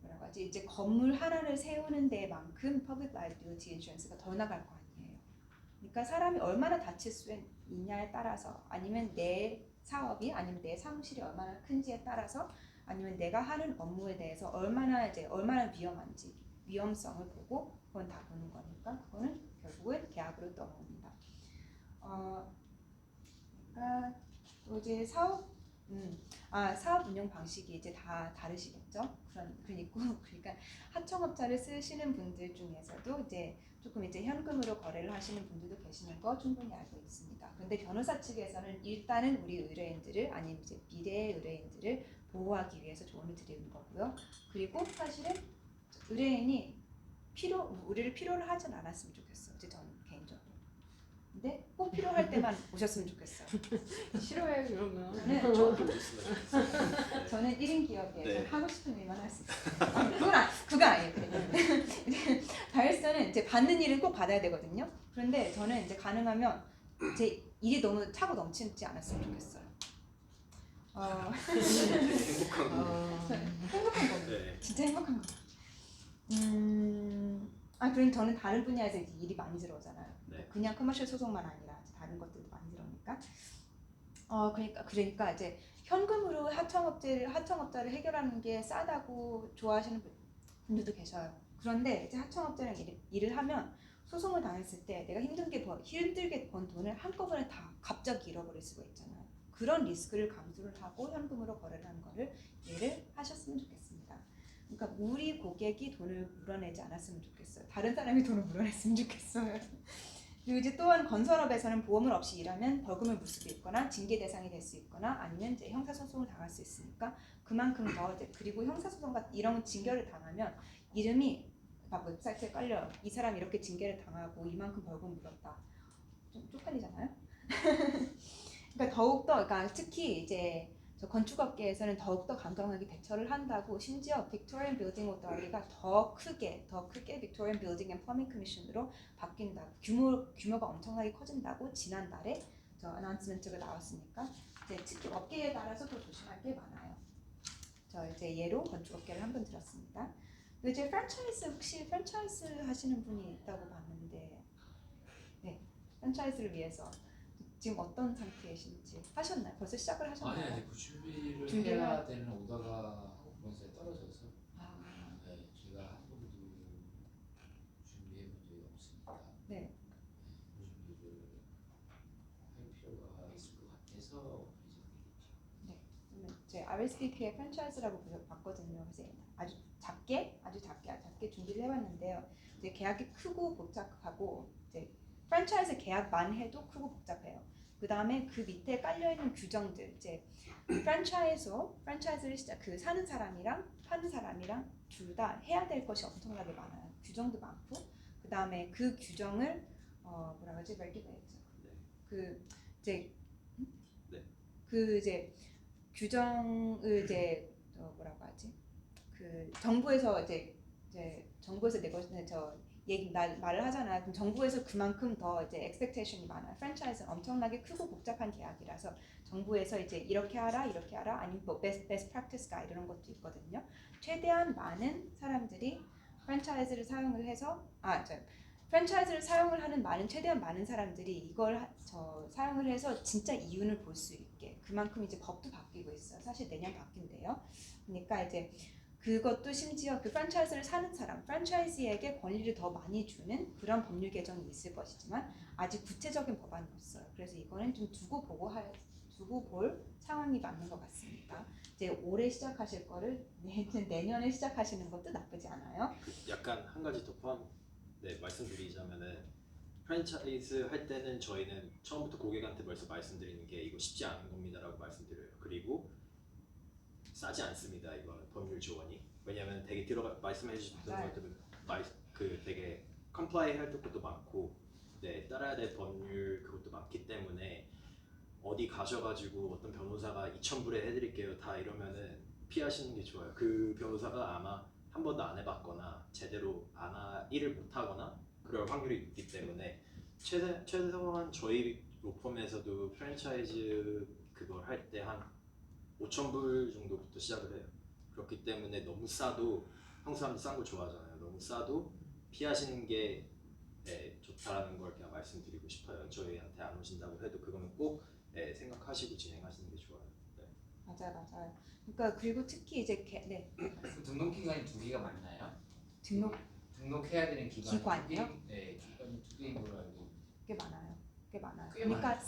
뭐라고 하지 이제 건물 하나를 세우는 데만큼 public liability insurance가 더 나갈 거 아니에요. 그러니까 사람이 얼마나 다칠 수 있냐에 따라서 아니면 내 사업이 아니면 내 사무실이 얼마나 큰지에 따라서 아니면 내가 하는 업무에 대해서 얼마나 위험한지 위험성을 보고 그건 다 보는 거니까 그거는 결국은 계약으로 넘어옵니다. 그러니까 또 이제 사업 운영 방식이 이제 다 다르시겠죠. 그러니까 하청업자를 쓰시는 분들 중에서도 이제 조금 이제 현금으로 거래를 하시는 분들도 계시는 거 충분히 알고 있습니다. 그런데 변호사 측에서는 일단은 우리 의뢰인들을 아니면 이제 미래의 의뢰인들을 보호하기 위해서 조언을 드리는 거고요. 그리고 사실은 의뢰인이 우리를 필요로 하진 않았으면 좋겠어요. 이제 저는 개인적으로. 근데 꼭 필요할 때만 오셨으면 좋겠어요. 싫어요 그러면. 저는 1인 기업이에요. 네. 저는 하고 싶은 일만 할 수 있어요. 그건 아니에요. 다이어스는 이제 받는 일은 꼭 받아야 되거든요. 그런데 저는 이제 가능하면 제 일이 너무 차고 넘치지 않았으면 좋겠어요. 행복한 겁니다. 네. 진짜 행복한 거. 그럼 저는 다른 분야에서 이제 일이 많이 들어오잖아요. 네. 그냥 커머셜 소송만 아니라 다른 것들도 많이 들어오니까. 그러니까 이제 현금으로 하청업자를 해결하는 게 싸다고 좋아하시는 분들도 계셔요. 그런데 이제 하청업자랑 일을 하면 소송을 당했을 때 내가 힘들게 번 돈을 한꺼번에 다 갑자기 잃어버릴 수가 있잖아요. 그런 리스크를 감수를 하고 현금으로 거래를 하는 거를 이해를 하셨으면 좋겠습니다. 그러니까 우리 고객이 돈을 물어내지 않았으면 좋겠어요. 다른 사람이 돈을 물어냈으면 좋겠어요. 그리고 이제 또한 건설업에서는 보험을 없이 일하면 벌금을 물 수도 있거나 징계 대상이 될 수 있거나 아니면 이제 형사소송을 당할 수 있으니까 그만큼 더 이제 그리고 형사소송 같은 이런 징계를 당하면 이름이 막 웹사이트에 깔려요. 이 사람 이렇게 징계를 당하고 이만큼 벌금 물었다. 좀 쪽팔리잖아요. 그러니까 더욱더 그러니까 특히 이제 저 건축업계에서는 더욱더 강경하게 대처를 한다고 심지어 빅토리안 빌딩 오토리티가 더 크게 빅토리안 빌딩 앤 플러밍 커미션으로 바뀐다고 규모가 엄청나게 커진다고 지난달에 저 어나운스먼트가 나왔으니까 이제 특히 업계에 따라서 더 조심할 게 많아요. 저 이제 예로 건축업계를 한번 들었습니다. 이제 혹시 프랜차이즈 하시는 분이 있다고 봤는데 네 프랜차이즈를 위해서 지금 어떤 상태이신지 하셨나요? 벌써 시작을 하셨나요? 아니 그 준비를 해야 되는 오다가 한국본사에 떨어져서 네, 제가 한 번도 준비해 본 적이 없으니까 네. 그 준비를 할 필요가 있을 것 같아서 이제 네. 그러면 제 RSVP의 프랜차이즈라고 봤거든요. 그래서 아주 작게 준비를 해봤는데요. 이제 계약이 크고 복잡하고 이제 프랜차이즈 계약만 해도 크고 복잡해요. 그 다음에 그 밑에 깔려 있는 규정들 이제 프랜차이즈를 사는 사람이랑 파는 사람이랑 둘 다 해야 될 것이 엄청나게 많아요. 규정도 많고 그 다음에 그 규정을 뭐라고 하지? regulator. 그 이제 규정을 이제 뭐라고 하지? 그 정부에서 말을 하잖아요. 그럼 정부에서 그만큼 더 이제 expectation이 많아요. 프랜차이즈는 엄청나게 크고 복잡한 계약이라서 정부에서 이제 이렇게 하라 아니면 뭐 best practice가 이런 것도 있거든요. 최대한 많은 사람들이 프랜차이즈를 사용을 하는 최대한 많은 사람들이 이걸 사용을 해서 진짜 이윤을 볼 수 있게 그만큼 이제 법도 바뀌고 있어요. 사실 내년 바뀐대요. 그러니까 이제 그것도 심지어 그 프랜차이즈를 사는 사람, 프랜차이즈에게 권리를 더 많이 주는 그런 법률 개정이 있을 것이지만 아직 구체적인 법안이 없어요. 그래서 이거는 좀 두고 볼 상황이 맞는 것 같습니다. 이제 올해 시작하실 거를 내년에 시작하시는 것도 나쁘지 않아요. 약간 한 가지 더 말씀드리자면은 프랜차이즈 할 때는 저희는 처음부터 고객한테 벌써 말씀드리는 게 이거 쉽지 않은 겁니다라고 말씀드려요. 그리고 싸지 않습니다. 이거는 법률 조언이. 왜냐하면 되게 말씀해 주셨던 맞아요. 것들은 되게 컴플라이 할 것도 많고 따라야 될 법률 그것도 많기 때문에 어디 가셔가지고 어떤 변호사가 2,000불에 해드릴게요 다 이러면은 피하시는 게 좋아요. 그 변호사가 아마 한 번도 안 해봤거나 제대로 일을 못하거나 그럴 확률이 있기 때문에 최소한 저희 로펌에서도 프랜차이즈 그걸 할 때 한 5,000불 정도부터 시작을 해요. 그렇기 때문에 너무 싸도 한국 사람들 싼 거 좋아하잖아요. 너무 싸도 피하시는 게 좋다라는 걸 그냥 말씀드리고 싶어요. 저희한테 안 오신다고 해도 그거는 꼭 생각하시고 진행하시는 게 좋아요. 맞아요. 그러니까 그리고 특히 이제 그 등록 기간이 2개가 맞나요? 등록해야 되는 기간이 기관이요? 2개? 네, 기간이 2개인 걸로 알고 있는데. 꽤 많아요. 꽤 그러니까 많아요.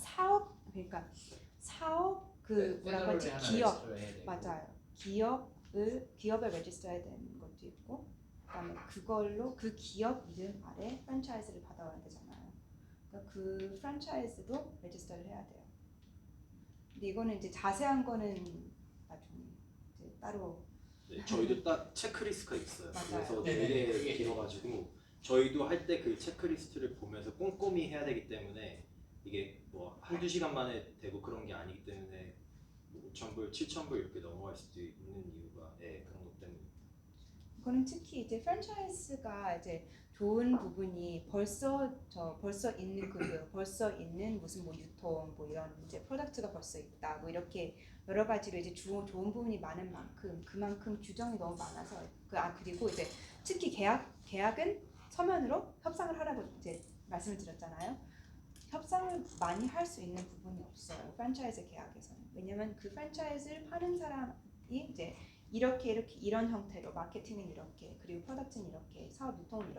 사업 그 뭐라고 하지 기업 맞아요. 기업을 레지스터해야 되는 것도 있고, 그다음에 그걸로 그 기업 이름 아래 프랜차이즈를 받아와야 되잖아요. 그러니까 그 프랜차이즈도 레지스터를 해야 돼요. 근데 이거는 이제 자세한 거는 나중에 이제 따로. 저희도 딱 체크리스트가 있어요. 맞아요. 그래서 네네. 되게 길어가지고 저희도 할 때 그 체크리스트를 보면서 꼼꼼히 해야 되기 때문에 이게 뭐 한두 시간 만에 되고 그런 게 아니기 때문에 5,000불, 7,000불 이렇게 넘어갈 수도 있는 이유가 그런 것 때문에. 이거는 특히 이제 프랜차이즈가 이제 좋은 부분이 벌써 있는 벌써 있는 무슨 뭐 유통 뭐 이런 이제 프로덕트가 벌써 있다 뭐 이렇게 여러 가지로 이제 좋은 부분이 많은 만큼 그만큼 규정이 너무 많아서 그리고 이제 특히 계약은 서면으로 협상을 하라고 이제 말씀을 드렸잖아요. 협상을 많이 할 수 있는 부분이 없어요. 프랜차이즈 계약에서는. 왜냐면 그 프랜차이즈를 파는 사람이 이제 이렇게 이런 형태로 마케팅은 이렇게 그리고 프로덕트는 이렇게 사업 유통은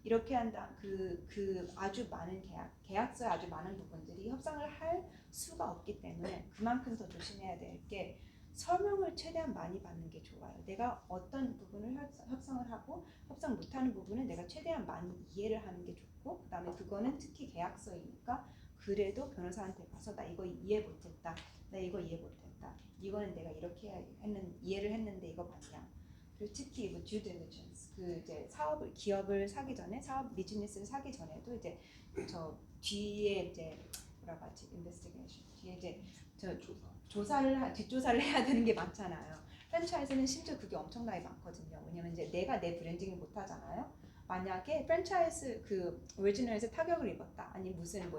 이렇게 한다. 그 아주 많은 계약서에 아주 많은 부분들이 협상을 할 수가 없기 때문에 그만큼 더 조심해야 될 게 설명을 최대한 많이 받는 게 좋아요. 내가 어떤 부분을 협상을 하고 협상 못하는 부분은 내가 최대한 많이 이해를 하는 게 좋고, 그다음에 그거는 특히 계약서이니까 그래도 변호사한테 가서 나 이거 이해 못했다. 나 이거 이해 못했다. 이거는 내가 이렇게 이해를 했는데 이거 맞냐. 그리고 특히 뭐 due diligence 그 이제 기업을 사기 전에 사업 비즈니스를 사기 전에도 이제 저 뒤에 이제 뭐라고 하지 investigation 뒤에 이제 뒷조사를 해야 되는 게 많잖아요. 프랜차이즈는 심지어 그게 엄청나게 많거든요. 왜냐면 이제 내가 내 브랜딩을 못 하잖아요. 만약에 프랜차이즈 그 오리지널에서 타격을 입었다. 아니 무슨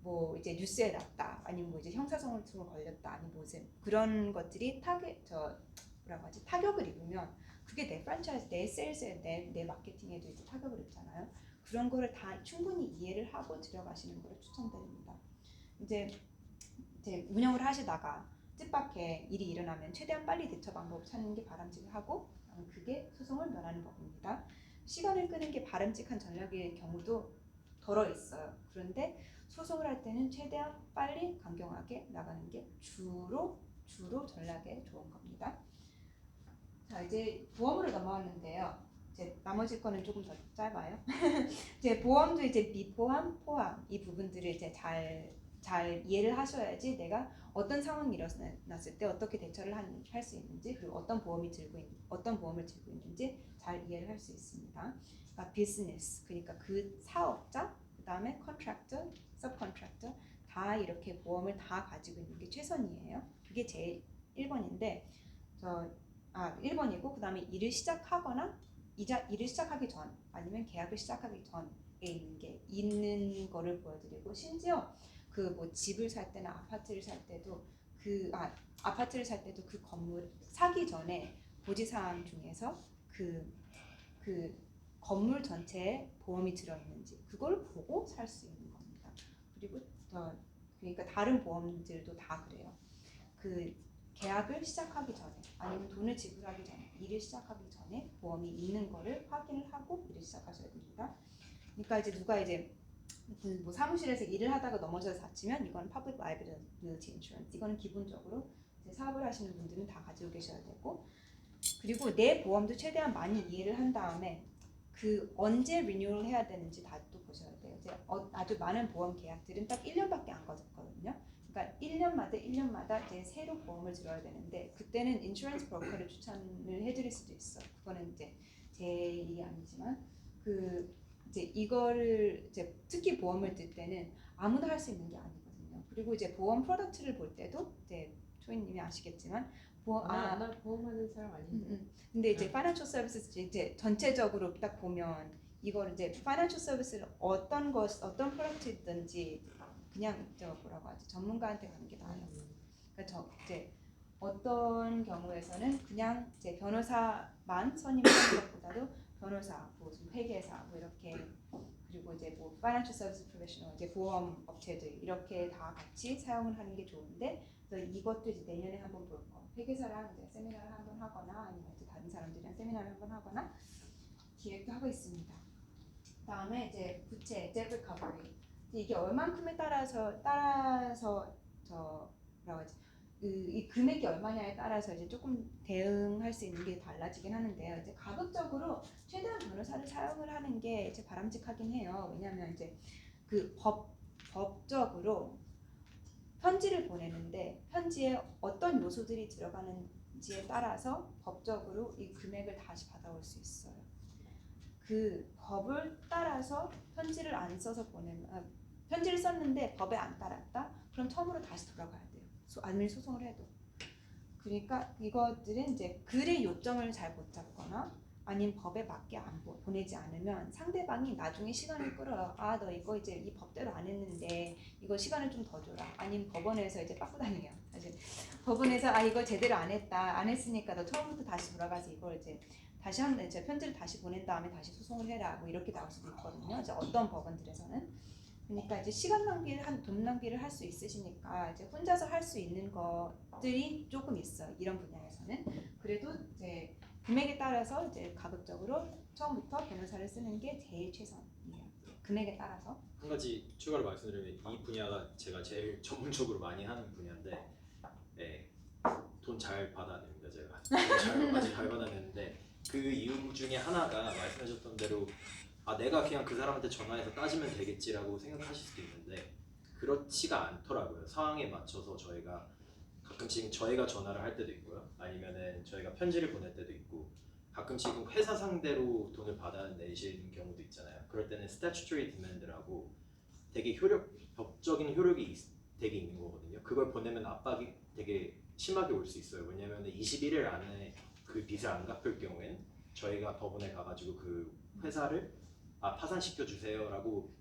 뭐 이제 뉴스에 났다. 아니면 뭐 이제 형사소송을 걸렸다. 아니 무슨 그런 것들이 타격을 입으면 그게 내 프랜차이즈, 내 세일즈에 내 마케팅에도 이제 타격을 입잖아요. 그런 거를 다 충분히 이해를 하고 들어가시는 걸 추천드립니다. 이제 운영을 하시다가 뜻밖의 일이 일어나면 최대한 빨리 대처 방법을 찾는 게 바람직하고 그게 소송을 면하는 법입니다. 시간을 끄는 게 바람직한 전략일 경우도 덜어 있어요. 그런데 소송을 할 때는 최대한 빨리 강경하게 나가는 게 주로 전략에 좋은 겁니다. 자, 이제 보험으로 넘어왔는데요. 이제 나머지 거는 조금 더 짧아요. 이제 보험도 이제 미포함, 포함 이 부분들을 이제 잘 이해를 하셔야지 내가 어떤 상황이 일어났을 때 어떻게 대처를 할 수 있는지, 그리고 어떤 보험을 들고 있는지 잘 이해를 할 수 있습니다. 그러니까 비즈니스, 그러니까 그 사업자, 그 다음에 컨트랙터, 서브컨트랙터 다 이렇게 보험을 다 가지고 있는 게 최선이에요. 그게 제일 1번인데 1번이고, 그 다음에 일을 시작하거나 일을 시작하기 전 아니면 계약을 시작하기 전에 있는 거를 보여드리고, 심지어 그 뭐 집을 살 때나 아파트를 살 때도 아파트를 살 때도 그 건물 사기 전에 고지사항 중에서 그 건물 전체에 보험이 들어있는지 그걸 보고 살 수 있는 겁니다. 그리고 그러니까 다른 보험들도 다 그래요. 그 계약을 시작하기 전에 아니면 돈을 지불하기 전에 일을 시작하기 전에 보험이 있는 거를 확인을 하고 일을 시작하셔야 됩니다. 그러니까 이제 누가 이제 뭐 사무실에서 일을 하다가 넘어져서 다치면 이건 public liability insurance. 이거는 기본적으로 이제 사업을 하시는 분들은 다 가지고 계셔야 되고, 그리고 내 보험도 최대한 많이 이해를 한 다음에 그 언제 리뉴얼 해야 되는지 다 또 보셔야 돼요. 이제 아주 많은 보험 계약들은 딱 1년밖에 안 거졌거든요. 그러니까 1년마다 이제 새로 보험을 들어야 되는데 그때는 인슈런스 브로커를 추천을 해드릴 수도 있어. 그거는 이제 제 일이 아니지만 그 이제 이거를 이제 특히 보험을 들 때는 아무나 할 수 있는 게 아니거든요. 그리고 이제 보험 프로덕트를 볼 때도 이제 초이님이 아시겠지만 나 보험하는 사람 아닌데. 근데 이제 파이낸셜 서비스 이제 전체적으로 딱 보면 이걸 이제 파이낸셜 서비스를 어떤 프로덕트든지 그냥 저 뭐라고 하지 전문가한테 가는 게 나아요. 그러니까 이제 어떤 경우에서는 그냥 이제 변호사만 선임하는 것보다도 변호사, 뭐 회계사, 뭐 이렇게 그리고 이제 뭐 파이낸셜 서비스 프로페셔널, 이제 보험 업체들 이렇게 다 같이 사용을 하는 게 좋은데, 그래서 이것도 이제 내년에 한번 볼 거. 회계사랑 이제 세미나를 한번 하거나 아니면 이제 다른 사람들이랑 세미나를 한번 하거나 기획도 하고 있습니다. 다음에 이제 부채, debt recovery. 이게 얼만큼에 따라서 저 뭐라고 하지? 이 금액이 얼마냐에 따라서 이제 조금 대응할 수 있는 게 달라지긴 하는데요. 이제 가급적으로 최대한 변호사를 사용을 하는 게 이제 바람직하긴 해요. 왜냐하면 이제 그 법적으로 편지를 보내는데 편지에 어떤 요소들이 들어가는지에 따라서 법적으로 이 금액을 다시 받아올 수 있어요. 그 법을 따라서 편지를 안 써서 편지를 썼는데 법에 안 따랐다? 그럼 처음으로 다시 돌아가야 돼요. 안밀 소송을 해도. 그러니까 이것들은 이제 글의 요점을 잘 못 잡거나 아니면 법에 맞게 안 보내지 않으면 상대방이 나중에 시간을 끌어요. 아, 너 이거 이제 이 법대로 안 했는데 이거 시간을 좀 더 줘라. 아니면 법원에서 이제 빠꾸 다녀요. 사실 법원에서 아 이거 제대로 안 했으니까 너 처음부터 다시 돌아가서 이걸 이제 다시 이제 편지를 다시 보낸 다음에 다시 소송을 해라. 뭐 이렇게 나올 수도 있거든요. 이제 어떤 법원들에서는. 그러니까 이제 시간 낭비를 돈 낭비를 할 수 있으시니까 이제 혼자서 할 수 있는 것들이 조금 있어요. 이런 분야에서는. 그래도 이제 금액에 따라서 이제 가급적으로 처음부터 변호사를 쓰는 게 제일 최선이에요. 금액에 따라서. 한 가지 추가로 말씀드리면 이 분야가 제가 제일 전문적으로 많이 하는 분야인데, 돈 잘 받아냅니다. 제가 아주 잘 받아내는데 그 이유 중에 하나가 말씀하셨던 대로 내가 그냥 그 사람한테 전화해서 따지면 되겠지라고 생각하실 수도 있는데 그렇지가 않더라고요. 상황에 맞춰서 저희가 가끔씩 저희가 전화를 할 때도 있고요. 아니면은 저희가 편지를 보낼 때도 있고 가끔씩은 회사 상대로 돈을 받아내시는 경우도 있잖아요. 그럴 때는 statutory demand라고 되게 법적인 효력이 되게 있는 거거든요. 그걸 보내면 압박이 되게 심하게 올 수 있어요. 왜냐하면 21일 안에 그 빚을 안 갚을 경우엔 저희가 법원에 가가지고 그 회사를 파산시켜 주세요라고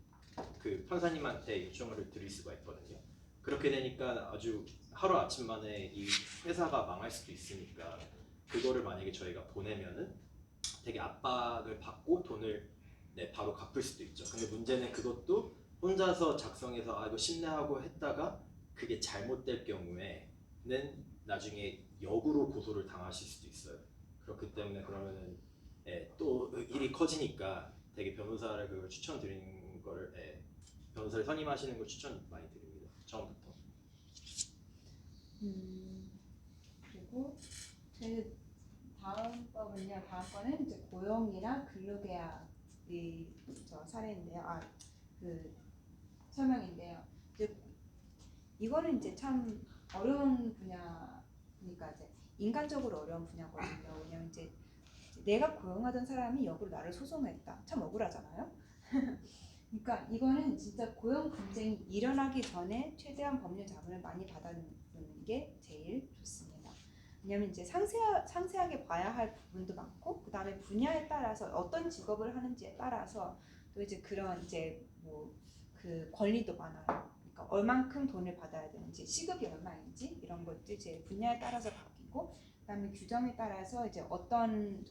그 판사님한테 요청을 드릴 수가 있거든요. 그렇게 되니까 아주 하루 아침 만에 이 회사가 망할 수도 있으니까 그거를 만약에 저희가 보내면은 되게 압박을 받고 돈을 바로 갚을 수도 있죠. 근데 문제는 그것도 혼자서 작성해서 이거 심내하고 했다가 그게 잘못될 경우에는 나중에 역으로 고소를 당하실 수도 있어요. 그렇기 때문에 그러면은 또 일이 커지니까 되게 변호사를 그걸 추천드리는 거를 변호사를 선임하시는 걸 추천 많이 드립니다. 처음부터. 그리고 제 다음 거는 이제 고용이나 근로계약이 저 사례인데요. 그 설명인데요. 이제 이거는 이제 참 어려운 분야니까 이제 인간적으로 어려운 분야거든요. 왜냐면 이제 내가 고용하던 사람이 역으로 나를 소송했다. 참 억울하잖아요. 그러니까 이거는 진짜 고용 분쟁이 일어나기 전에 최대한 법률 자문을 많이 받아놓는 게 제일 좋습니다. 왜냐면 이제 상세하게 봐야 할 부분도 많고, 그 다음에 분야에 따라서 어떤 직업을 하는지에 따라서 또 이제 그런 이제 뭐 그 권리도 많아요. 그러니까 얼만큼 돈을 받아야 되는지, 시급이 얼마인지 이런 것도 이제 분야에 따라서 바뀌고, 그다음에 규정에 따라서 이제 어떤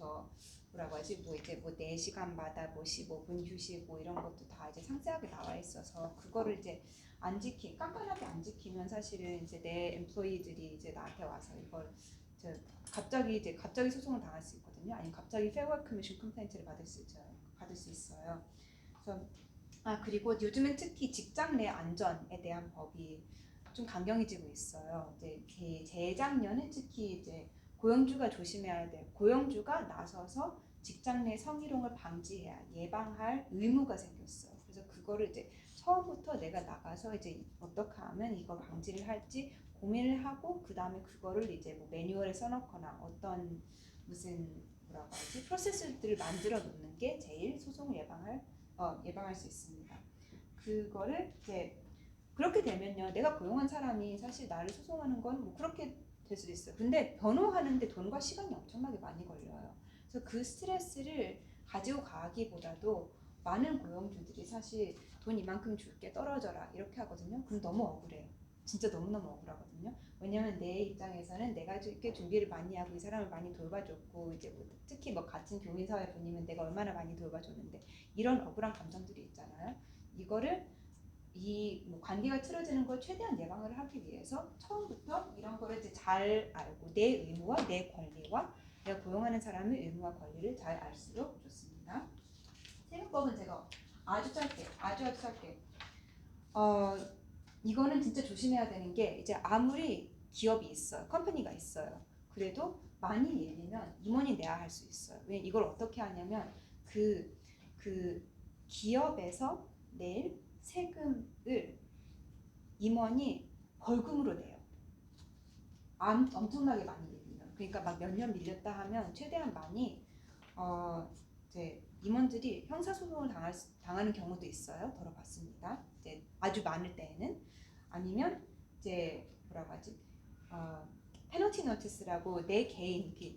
뭐라고 하지 뭐 이제 뭐 4시간마다 뭐 15분 휴식 뭐 이런 것도 다 이제 상세하게 나와 있어서 그거를 이제 깐깐하게 안 지키면 사실은 이제 내 엠플로이들이 이제 나한테 와서 이걸 갑자기 소송을 당할 수 있거든요. 아니면 갑자기 Fair Work Commission 컴플레인트를 받을 수 있어요. 그래서 그리고 요즘은 특히 직장 내 안전에 대한 법이 좀 강경해지고 있어요. 이제 재작년에 특히 이제 고용주가 조심해야 돼. 고용주가 나서서 직장 내 성희롱을 예방할 의무가 생겼어요. 그래서 그거를 이제 처음부터 내가 나가서 이제 어떻게 하면 이거 방지를 할지 고민을 하고 그 다음에 그거를 이제 뭐 매뉴얼에 써놓거나 어떤 무슨 뭐라고 하지 프로세스들을 만들어 놓는 게 제일 소송을 예방할 수 있습니다. 그거를 이제 그렇게 되면요, 내가 고용한 사람이 사실 나를 소송하는 건 뭐 그렇게 될 수도 있어요. 근데 변호하는데 돈과 시간이 엄청나게 많이 걸려요. 그래서 그 스트레스를 가지고 가기보다도 많은 고용주들이 사실 돈 이만큼 줄게 떨어져라 이렇게 하거든요. 그럼 너무 억울해요. 진짜 너무너무 억울하거든요. 왜냐면 내 입장에서는 내가 이렇게 준비를 많이 하고 이 사람을 많이 돌봐줬고 이제 뭐 특히 뭐 같은 교민사회 분이면 내가 얼마나 많이 돌봐줬는데 이런 억울한 감정들이 있잖아요. 이거를 뭐 관계가 틀어지는 걸 최대한 예방을 하기 위해서 처음부터 이런 거를 이제 잘 알고 내 의무와 내 권리와 내가 고용하는 사람의 의무와 권리를 잘 알수록 좋습니다. 세금법은 제가 아주 짧게 이거는 진짜 조심해야 되는 게 이제 아무리 기업이 있어요, 컴퍼니가 있어요. 그래도 많이 밀리면 임원이 내야 할 수 있어요. 왜 이걸 어떻게 하냐면 그 기업에서 낼 세금을 임원이 벌금으로 내요. 엄청나게 많이 밀리면. 그러니까 막 몇 년 밀렸다 하면 최대한 많이 이제 임원들이 형사소송을 당하는 경우도 있어요. 들어봤습니다. 이제 아주 많을 때에는 아니면 이제 뭐라고 하지? 페널티 노티스라고 내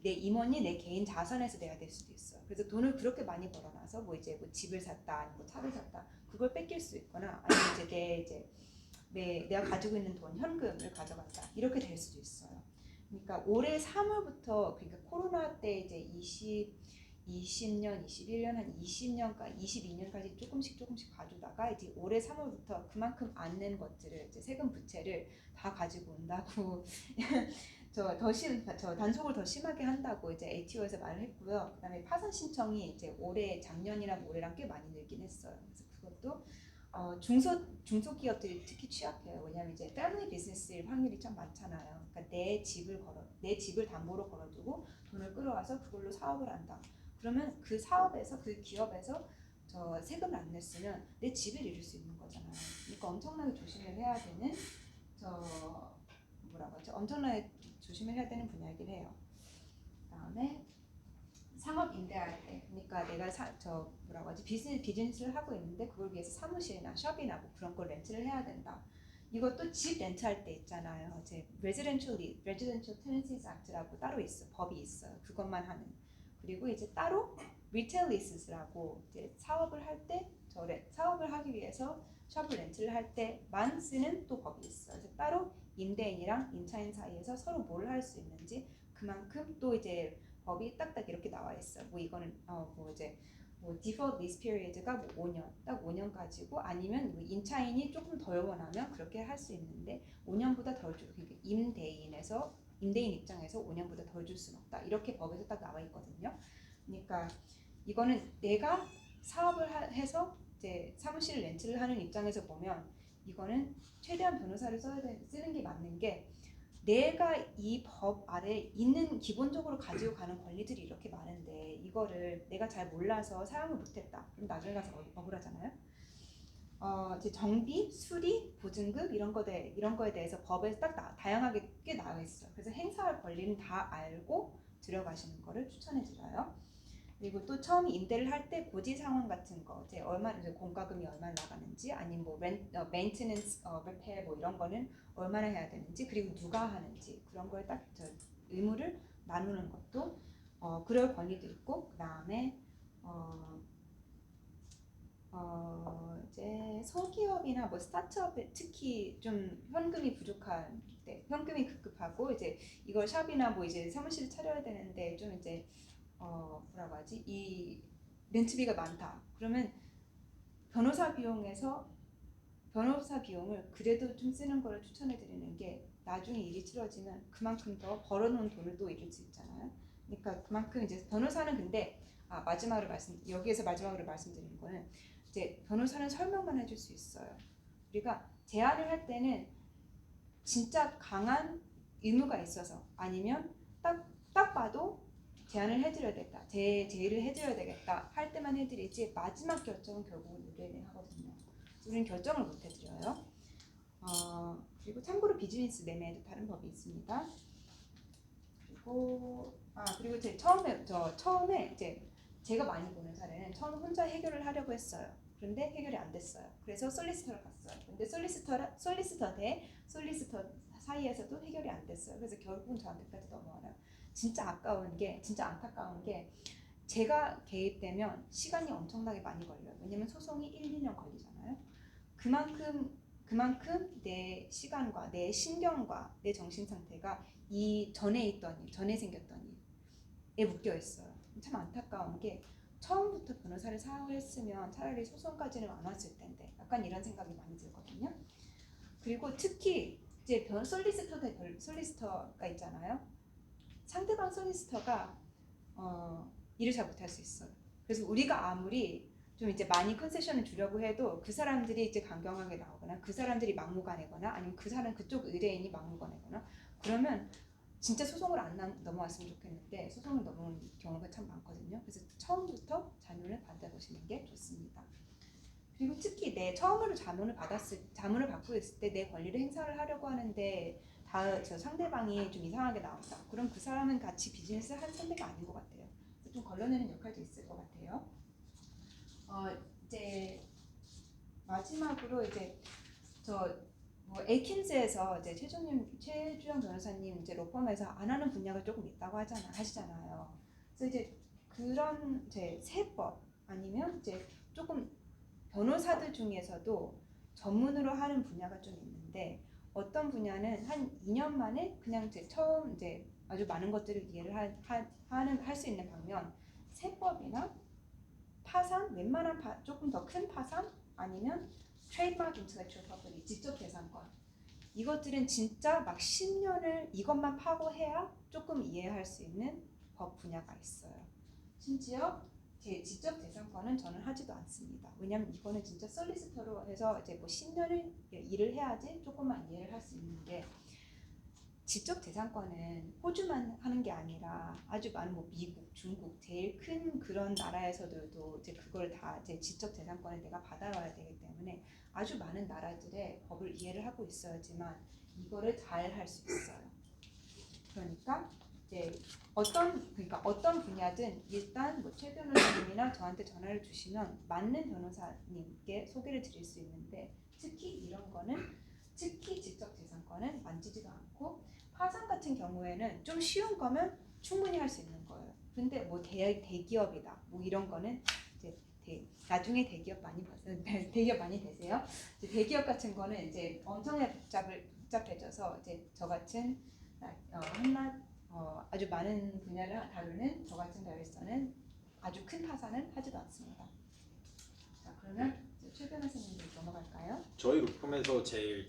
임원이 내 개인 자산에서 내야 될 수도 있어요. 그래서 돈을 그렇게 많이 벌어놔서 뭐 이제 뭐 집을 샀다, 아니면 뭐 차를 샀다, 그걸 뺏길 수 있거나 아니면 내가 가지고 있는 돈 현금을 가져갔다 이렇게 될 수도 있어요. 그러니까 올해 3월부터 그러니까 코로나 때 이제 20년, 21년, 한 20년까지, 22년까지 조금씩 가져다가 이제 올해 3월부터 그만큼 안 낸 것들을 이제 세금 부채를 다 가지고 온다고 저 단속을 더 심하게 한다고 이제 ATO에서 말을 했고요. 그다음에 파산 신청이 이제 작년이랑 올해랑 꽤 많이 늘긴 했어요. 그래서 그것도 중소기업들이 특히 취약해요. 왜냐하면 이제 패밀리 비즈니스일 확률이 참 많잖아요. 그러니까 내 집을 담보로 걸어두고 돈을 끌어와서 그걸로 사업을 한다. 그러면 그 사업에서 그 기업에서 세금을 안 냈으면 내 집을 잃을 수 있는 거잖아요. 그러니까 엄청나게 조심을 해야 되는 엄청나게 조심을 해야 되는 분야이긴 해요. 그다음에 상업 임대할 때, 그러니까 내가 비즈니스를 하고 있는데 그걸 위해서 사무실이나 숍이나 뭐 그런 걸 렌트를 해야 된다. 이것도 집 렌트할 때 있잖아요. 이제 Residential Tenancies Act라고 따로 있어, 법이 있어요. 그것만 하는. 그리고 이제 따로 Retail Leases라고 이제 사업을 하기 위해서 숍을 렌트를 할 때만 쓰는 또 법이 있어요. 그래서 따로 임대인이랑 임차인 사이에서 서로 뭘 할 수 있는지 그만큼 또 이제 법이 딱딱 이렇게 나와 있어요. 뭐 이거는 default lease period가 뭐 5년, 딱 5년까지고 아니면 뭐 임차인이 조금 덜 원하면 그렇게 할 수 있는데 5년보다 덜 줄, 그러니까 임대인 입장에서 5년보다 덜 줄 수는 없다. 이렇게 법에서 딱 나와 있거든요. 그러니까 이거는 내가 사업을 해서 이제 사무실 렌트를 하는 입장에서 보면 이거는 최대한 변호사를 쓰는 게 맞는 게 내가 이 법 아래 있는 기본적으로 가지고 가는 권리들이 이렇게 많은데 이거를 내가 잘 몰라서 사용을 못했다. 그럼 나중에 가서 억울하잖아요. 이제 정비, 수리, 보증금 이런 거에 대해서 법에 딱 다양하게 꽤 나와 있어요. 그래서 행사할 권리는 다 알고 들어가시는 거를 추천해드려요. 그리고 또 처음 임대를 할 때 고지 상황 같은 거, 이제 공과금이 얼마나 나가는지, 아니면 뭐 maintenance, repair 뭐 이런 거는 얼마나 해야 되는지, 그리고 누가 하는지 그런 거에 딱 의무를 나누는 것도 그럴 권리도 있고, 그 다음에 이제 소기업이나 뭐 스타트업에 특히 좀 현금이 부족한 네, 현금이 급급하고 이제 이걸 샵이나 뭐 이제 사무실을 차려야 되는데 좀 이제 뭐라고 하지? 이 렌트비가 많다. 그러면 변호사 비용을 그래도 좀 쓰는 거를 추천해 드리는 게 나중에 일이 치러지면 그만큼 더 벌어놓은 돈을 또 잃을 수 있잖아요. 그러니까 그만큼 이제 변호사는 근데 여기에서 마지막으로 말씀드리는 거는 이제 변호사는 설명만 해줄 수 있어요. 우리가 제안을 할 때는 진짜 강한 의무가 있어서 아니면 딱 봐도 제안을 해드려야 되겠다, 제의를 해드려야 되겠다 할 때만 해드리지 마지막 결정은 결국은 우리는 하거든요. 우리는 결정을 못 해드려요. 그리고 참고로 비즈니스 매매에도 다른 법이 있습니다. 그리고 처음에 이제 제가 많이 보는 사례는 처음 혼자 해결을 하려고 했어요. 그런데 해결이 안 됐어요. 그래서 솔리시터를 갔어요. 근데 솔리시터 대 솔리시터 사이에서도 해결이 안 됐어요. 그래서 결국은 저한테까지 넘어와요. 진짜 안타까운 게 제가 개입되면 시간이 엄청나게 많이 걸려요. 왜냐면 소송이 1, 2년 걸리잖아요. 그만큼 내 시간과 내 신경과 내 정신 상태가 이 전에 생겼던 일에 묶여 있어요. 참 안타까운 게 처음부터 변호사를 사용했으면 차라리 소송까지는 안 왔을 텐데 약간 이런 생각이 많이 들거든요. 그리고 특히 이제 솔리시터 대 솔리시터가 있잖아요. 상대방 솔리시터가 일을 잘 못할 수 있어요. 그래서 우리가 아무리 좀 이제 많이 컨세션을 주려고 해도 그 사람들이 이제 강경하게 나오거나 그 사람들이 막무가내거나 아니면 그쪽 의뢰인이 막무가내거나 그러면 진짜 소송을 안 넘어왔으면 좋겠는데 소송을 넘어오는 경우가 참 많거든요. 그래서 처음부터 자문을 받아보시는 게 좋습니다. 그리고 특히 자문을 받고 있을 때 내 권리를 행사를 하려고 하는데 저 상대방이 좀 이상하게 나온다. 그럼 그 사람은 같이 비즈니스를 할 상대가 아닌 것 같아요. 좀 걸러내는 역할도 있을 것 같아요. 이제 마지막으로 이제 에이킨즈에서 이제 최주영 변호사님 이제 로펌에서 안 하는 분야가 조금 있다고 하시잖아요. 그래서 이제 그런 이제 세법 아니면 이제 조금 변호사들 중에서도 전문으로 하는 분야가 좀 있는데 어떤 분야는 한 2년 만에 그냥 이제 처음 이제 아주 많은 것들을 이해를 할 수 있는 반면 세법이나 파산, 웬만한 조금 더 큰 파산 아니면 트레이드마크 인텔렉츄얼 프로퍼티, 지적 재산권 이것들은 진짜 막 10년을 이것만 파고해야 조금 이해할 수 있는 법 분야가 있어요. 심지어 제 지적 재산권은 저는 하지도 않습니다. 왜냐하면 이거는 진짜 솔리시터로 해서 이제 뭐 10년을 일을 해야지 조금만 이해를 할 수 있는데 지적 재산권은 호주만 하는 게 아니라 아주 많은 뭐 미국, 중국 제일 큰 그런 나라에서도 이제 그걸 다 이제 지적 재산권을 내가 받아와야 되기 때문에 아주 많은 나라들의 법을 이해를 하고 있어야지만 이거를 잘 할 수 있어요. 그러니까 이제 어떤 분야든 일단 뭐 최 변호사님이나 저한테 전화를 주시면 맞는 변호사님께 소개를 드릴 수 있는데 특히 지적 재산권은 만지지도 않고 파산 같은 경우에는 좀 쉬운 거면 충분히 할 수 있는 거예요. 근데 뭐 대기업이다 뭐 이런 거는 이제 나중에 대기업 많이 되세요. 이제 대기업 같은 거는 이제 엄청나게 복잡해져서 이제 저 같은 아주 많은 분야를 다루는 저 같은 변호사는 아주 큰 파산은 하지도 않습니다. 자 그러면 최 변호사님들 넘어갈까요? 저희 로펌에서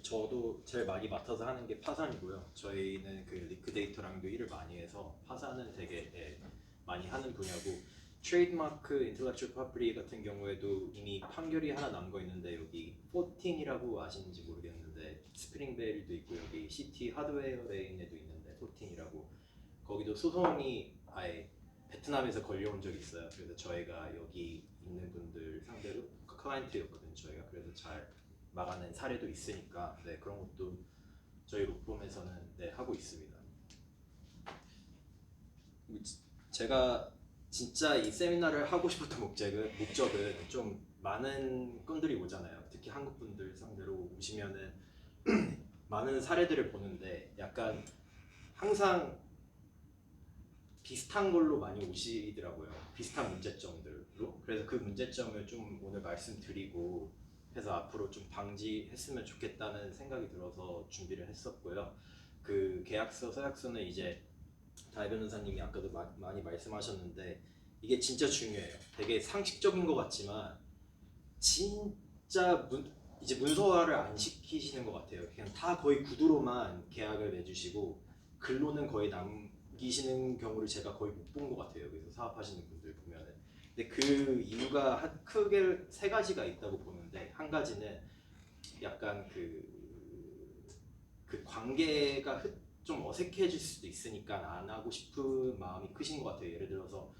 저도 제일 많이 맡아서 하는 게 파산이고요. 저희는 그 리크데이터랑도 일을 많이 해서 파산은 되게 많이 하는 분야고 트레이드마크 인텔렉츄얼 프로퍼티 같은 경우에도 이미 판결이 하나 난 거 있는데 여기 14이라고 아시는지 모르겠는데 스프링벨도 있고 여기 시티 하드웨어 레인에도 있는데 14이라고 거기도 소송이 아예 베트남에서 걸려온 적이 있어요. 그래서 저희가 여기 있는 분들 상대로 클라이언트였거든요. 저희가 그래서 잘 막아낸 사례도 있으니까 네, 그런 것도 저희 로펌에서는 네, 하고 있습니다. 제가 진짜 이 세미나를 하고 싶었던 목적은 좀 많은 건들이 오잖아요. 특히 한국 분들 상대로 오시면은 많은 사례들을 보는데 약간 항상 비슷한 걸로 많이 오시더라고요. 비슷한 문제점들로. 그래서 그 문제점을 좀 오늘 말씀드리고 해서 앞으로 좀 방지했으면 좋겠다는 생각이 들어서 준비를 했었고요. 그 계약서 서약서는 이제 다혜 변호사님이 아까도 많이 말씀하셨는데 이게 진짜 중요해요. 되게 상식적인 것 같지만 진짜 이제 문서화를 안 시키시는 것 같아요. 그냥 다 거의 구두로만 계약을 맺으시고 글로는 거의 남기시는 경우를 제가 거의 못 본 것 같아요. 여기서 사업하시는 분들 보면은. 근데 그 이유가 크게 세 가지가 있다고 보는데, 한 가지는 약간 그 관계가 좀 어색해질 수도 있으니까 안 하고 싶은 마음이 크신 것 같아요. 예를 들어서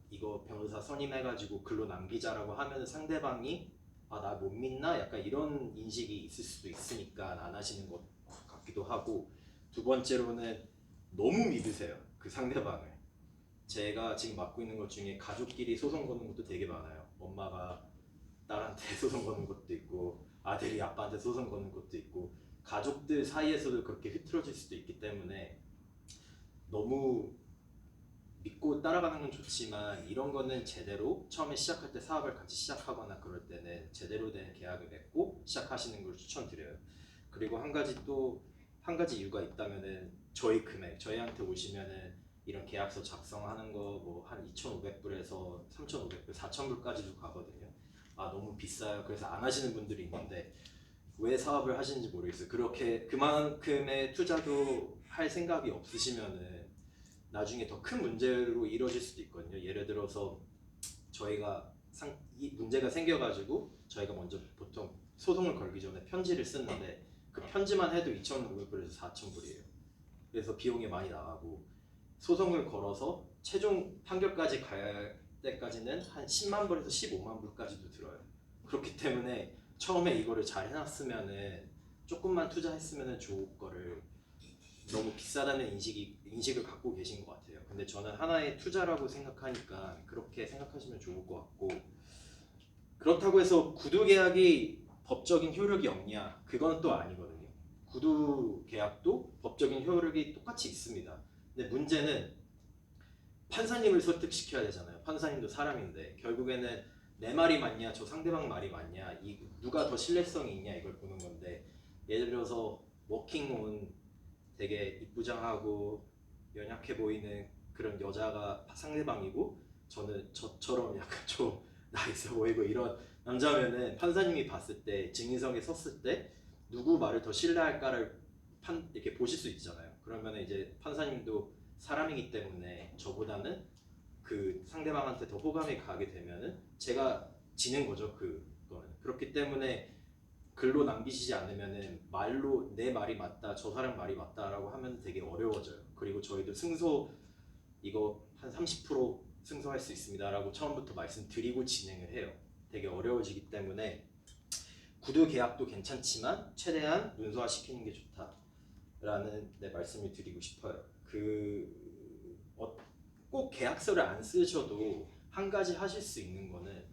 이거 변호사 선임해가지고 글로 남기자라고 하면 상대방이 나 못 믿나? 약간 이런 인식이 있을 수도 있으니까 안 하시는 것 같기도 하고, 두 번째로는 너무 믿으세요. 그 상대방을. 제가 지금 맡고 있는 것 중에 가족끼리 소송 거는 것도 되게 많아요. 엄마가 딸한테 소송 거는 것도 있고 아들이 아빠한테 소송 거는 것도 있고, 가족들 사이에서도 그렇게 흐트러질 수도 있기 때문에 너무 믿고 따라가는 건 좋지만 이런 거는 제대로 처음에 시작할 때 사업을 같이 시작하거나 그럴 때는 제대로 된 계약을 맺고 시작하시는 걸 추천드려요. 그리고 한 가지 이유가 있다면은 저희 금액, 저희한테 오시면은 이런 계약서 작성하는 거 뭐 한 2,500불에서 3,500불, 4,000불까지도 가거든요. 너무 비싸요. 그래서 안 하시는 분들이 있는데 왜 사업을 하시는지 모르겠어요. 그렇게 그만큼의 투자도 할 생각이 없으시면은 나중에 더 큰 문제로 이뤄질 수도 있거든요. 예를 들어서 저희가 이 문제가 생겨가지고 저희가 먼저 보통 소송을 걸기 전에 편지를 쓰는데 그 편지만 해도 2,500불에서 4,000불이에요. 그래서 비용이 많이 나가고, 소송을 걸어서 최종 판결까지 갈 때까지는 한 10만 불에서 15만 불까지도 들어요. 그렇기 때문에 처음에 이거를 잘 해놨으면은 조금만 투자했으면은 좋을 거를 너무 비싸다는 인식을 갖고 계신 것 같아요. 근데 저는 하나의 투자라고 생각하니까 그렇게 생각하시면 좋을 것 같고, 그렇다고 해서 구두 계약이 법적인 효력이 없냐? 그건 또 아니거든요. 구두 계약도 법적인 효력이 똑같이 있습니다. 근데 문제는 판사님을 설득시켜야 되잖아요. 판사님도 사람인데 결국에는 내 말이 맞냐, 저 상대방 말이 맞냐, 누가 더 신뢰성이 있냐 이걸 보는 건데, 예를 들어서 워킹온 되게 이쁘장하고 연약해 보이는 그런 여자가 상대방이고 저는 저처럼 약간 좀 나이 있어 보이고 이런 남자면은 판사님이 봤을 때 증인석에 섰을 때 누구 말을 더 신뢰할까를 이렇게 보실 수 있잖아요. 그러면 이제 판사님도 사람이기 때문에 저보다는 그 상대방한테 더 호감이 가게 되면은 제가 지는 거죠. 그거는. 그렇기 때문에 글로 남기시지 않으면은 말로 내 말이 맞다, 저 사람 말이 맞다라고 하면 되게 어려워져요. 그리고 저희도 승소 이거 한 30% 승소할 수 있습니다라고 처음부터 말씀드리고 진행을 해요. 되게 어려워지기 때문에 구두 계약도 괜찮지만 최대한 문서화 시키는 게 좋다라는 말씀을 드리고 싶어요. 꼭 계약서를 안 쓰셔도 한 가지 하실 수 있는 거는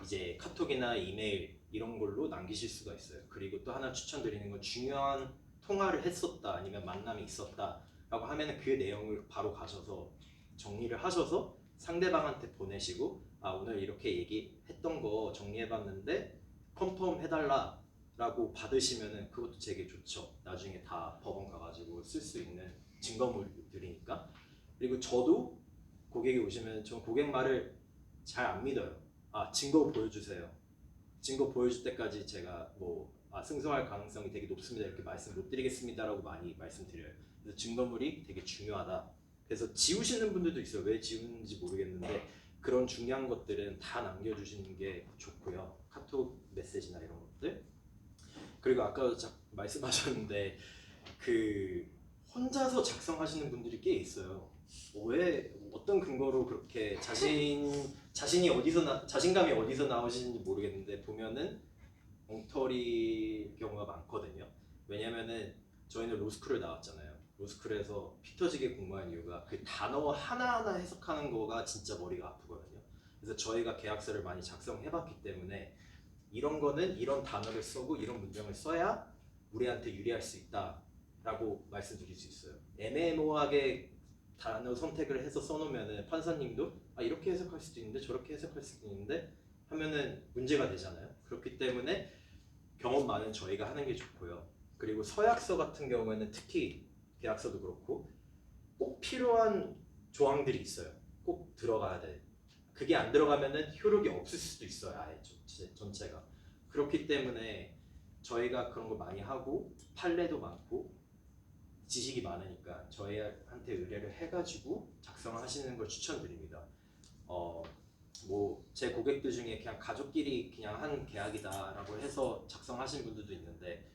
이제 카톡이나 이메일 이런 걸로 남기실 수가 있어요. 그리고 또 하나 추천드리는 건, 중요한 통화를 했었다 아니면 만남이 있었다 라고 하면 그 내용을 바로 가셔서 정리를 하셔서 상대방한테 보내시고 오늘 이렇게 얘기했던 거 정리해봤는데 컨펌 해달라 라고 받으시면은 그것도 되게 좋죠. 나중에 다 법원 가가지고 쓸 수 있는 증거물들이니까. 그리고 저도 고객이 오시면 전 고객 말을 잘 안 믿어요. 증거 보여주세요. 증거 보여줄 때까지 제가 승소할 가능성이 되게 높습니다 이렇게 말씀 못 드리겠습니다라고 많이 말씀드려요. 그래서 증거물이 되게 중요하다. 그래서 지우시는 분들도 있어요. 왜 지우는지 모르겠는데 그런 중요한 것들은 다 남겨주시는 게 좋고요. 카톡 메시지나 이런 것들. 그리고 아까 말씀하셨는데 혼자서 작성하시는 분들이 꽤 있어요. 왜 어떤 근거로 그렇게 자신감이 어디서 나오시는지 모르겠는데 보면은 엉터리일 경우가 많거든요. 왜냐면은 저희는 로스쿨을 나왔잖아요. 로스쿨에서 피 터지게 공부한 이유가 그 단어 하나하나 해석하는 거가 진짜 머리가 아프거든요. 그래서 저희가 계약서를 많이 작성해봤기 때문에 이런 거는 이런 단어를 쓰고 이런 문장을 써야 우리한테 유리할 수 있다라고 말씀드릴 수 있어요. 애매모호하게 단어 선택을 해서 써놓으면은 판사님도 이렇게 해석할 수도 있는데 저렇게 해석할 수도 있는데 하면은 문제가 되잖아요. 그렇기 때문에 경험 많은 저희가 하는 게 좋고요. 그리고 서약서 같은 경우에는 특히 계약서도 그렇고 꼭 필요한 조항들이 있어요. 꼭 들어가야 돼. 그게 안 들어가면은 효력이 없을 수도 있어요. 아예 전체가. 그렇기 때문에 저희가 그런 거 많이 하고 판례도 많고 지식이 많으니까 저희한테 의뢰를 해가지고 작성하시는 걸 추천드립니다. 뭐 제 고객들 중에 그냥 가족끼리 그냥 한 계약이다라고 해서 작성하신 분들도 있는데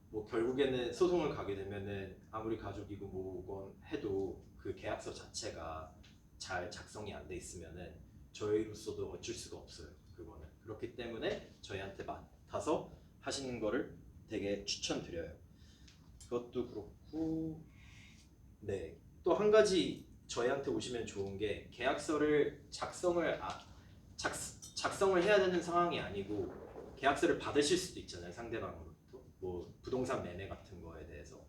뭐 결국에는 소송을 가게 되면은 아무리 가족이고 뭐건 해도 그 계약서 자체가 잘 작성이 안 돼 있으면은 저희로서도 어쩔 수가 없어요. 그거는 그렇기 때문에 저희한테 맡아서 하시는 거를 되게 추천드려요. 그것도 그렇고 네, 또 한 가지 저희한테 오시면 좋은 게 계약서를 작성을 해야 되는 상황이 아니고 계약서를 받으실 수도 있잖아요. 상대방으로부터 뭐 부동산 매매 같은 거에 대해서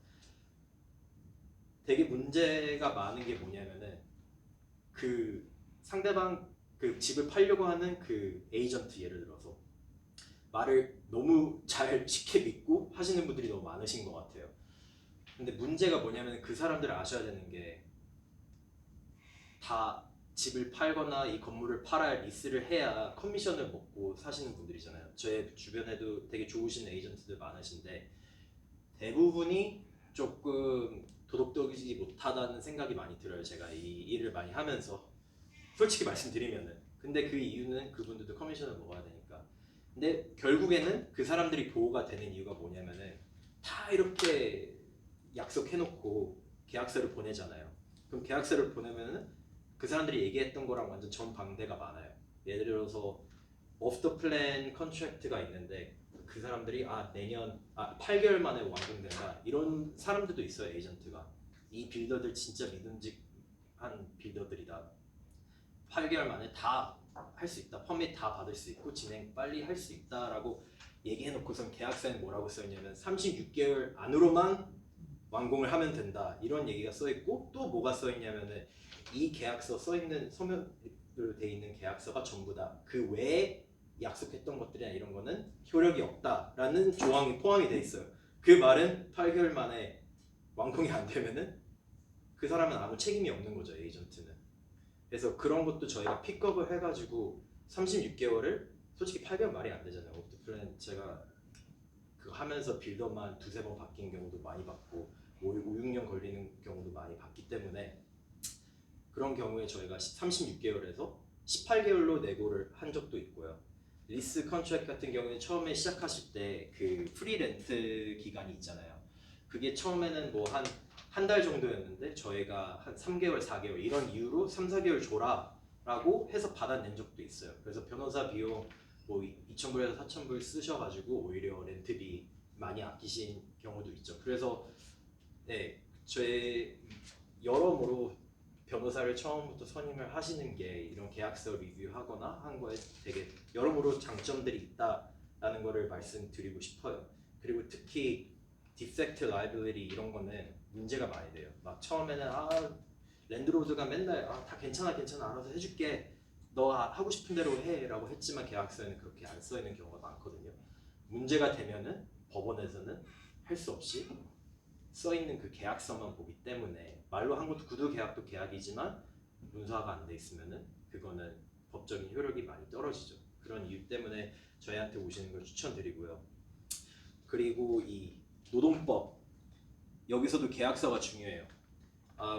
되게 문제가 많은 게 뭐냐면은 그 상대방 그 집을 팔려고 하는 그 에이전트 예를 들어서 말을 너무 잘 쉽게 믿고 하시는 분들이 너무 많으신 것 같아요. 근데 문제가 뭐냐면 그 사람들을 아셔야 되는 게 다 집을 팔거나 이 건물을 팔아야 리스를 해야 커미션을 먹고 사시는 분들이잖아요. 제 주변에도 되게 좋으신 에이전트들 많으신데 대부분이 조금 도덕적이지 못하다는 생각이 많이 들어요. 제가 이 일을 많이 하면서 솔직히 말씀드리면은. 근데 그 이유는 그분들도 커미션을 먹어야 되니까. 근데 결국에는 그 사람들이 보호가 되는 이유가 뭐냐면은 다 이렇게 약속해놓고 계약서를 보내잖아요. 그럼 계약서를 보내면은 그 사람들이 얘기했던 거랑 완전 정반대가 많아요. 예를 들어서 off the plan 컨트랙트가 있는데 그 사람들이 내년 8개월 만에 완공된다 이런 사람들도 있어요. 에이전트가 이 빌더들 진짜 믿음직한 빌더들이다. 8개월 만에 다 할 수 있다. 퍼밋 다 받을 수 있고 진행 빨리 할 수 있다라고 얘기해놓고선 계약서에 뭐라고 써있냐면 36개월 안으로만 완공을 하면 된다 이런 얘기가 써있고 또 뭐가 써있냐면은 이 계약서 써있는 서면으로 돼 있는 계약서가 전부 다 그 외에 약속했던 것들이나 이런 거는 효력이 없다라는 조항이 포함이 돼 있어요. 그 말은 8개월 만에 완공이 안 되면은 그 사람은 아무 책임이 없는 거죠. 에이전트는. 그래서 그런 것도 저희가 픽업을 해가지고 36개월을 솔직히 8개월 말이 안 되잖아요. 오프트 플랜 제가 그거 하면서 빌더만 두세 번 바뀐 경우도 많이 봤고 5, 6년 걸리는 경우도 많이 봤기 때문에 그런 경우에 저희가 36개월에서 18개월로 내고를 한 적도 있고요. 리스 컨트랙트 같은 경우는 처음에 시작하실 때 그 프리렌트 기간이 있잖아요. 그게 처음에는 뭐 한 달 정도였는데 저희가 한 3개월, 4개월 이런 이유로 3, 4개월 줘라 라고 해서 받아낸 적도 있어요. 그래서 변호사 비용 뭐 2,000불에서 4,000불 쓰셔가지고 오히려 렌트비 많이 아끼신 경우도 있죠. 그래서 네, 제 여러모로 변호사를 처음부터 선임을 하시는 게 이런 계약서 리뷰하거나 한 거에 되게 여러모로 장점들이 있다라는 거를 말씀드리고 싶어요. 그리고 특히 디펙트 라이빌리티 이런 거는 문제가 많이 돼요. 막 처음에는 랜드로드가 맨날 다 괜찮아 알아서 해줄게 너 하고 싶은 대로 해 라고 했지만 계약서에는 그렇게 안 써있는 경우가 많거든요. 문제가 되면은 법원에서는 할 수 없이 써있는 그 계약서만 보기 때문에 말로 한 것도 구두 계약도 계약이지만 문서화가 안 돼 있으면은 그거는 법적인 효력이 많이 떨어지죠. 그런 이유 때문에 저희한테 오시는 걸 추천드리고요. 그리고 이 노동법 여기서도 계약서가 중요해요.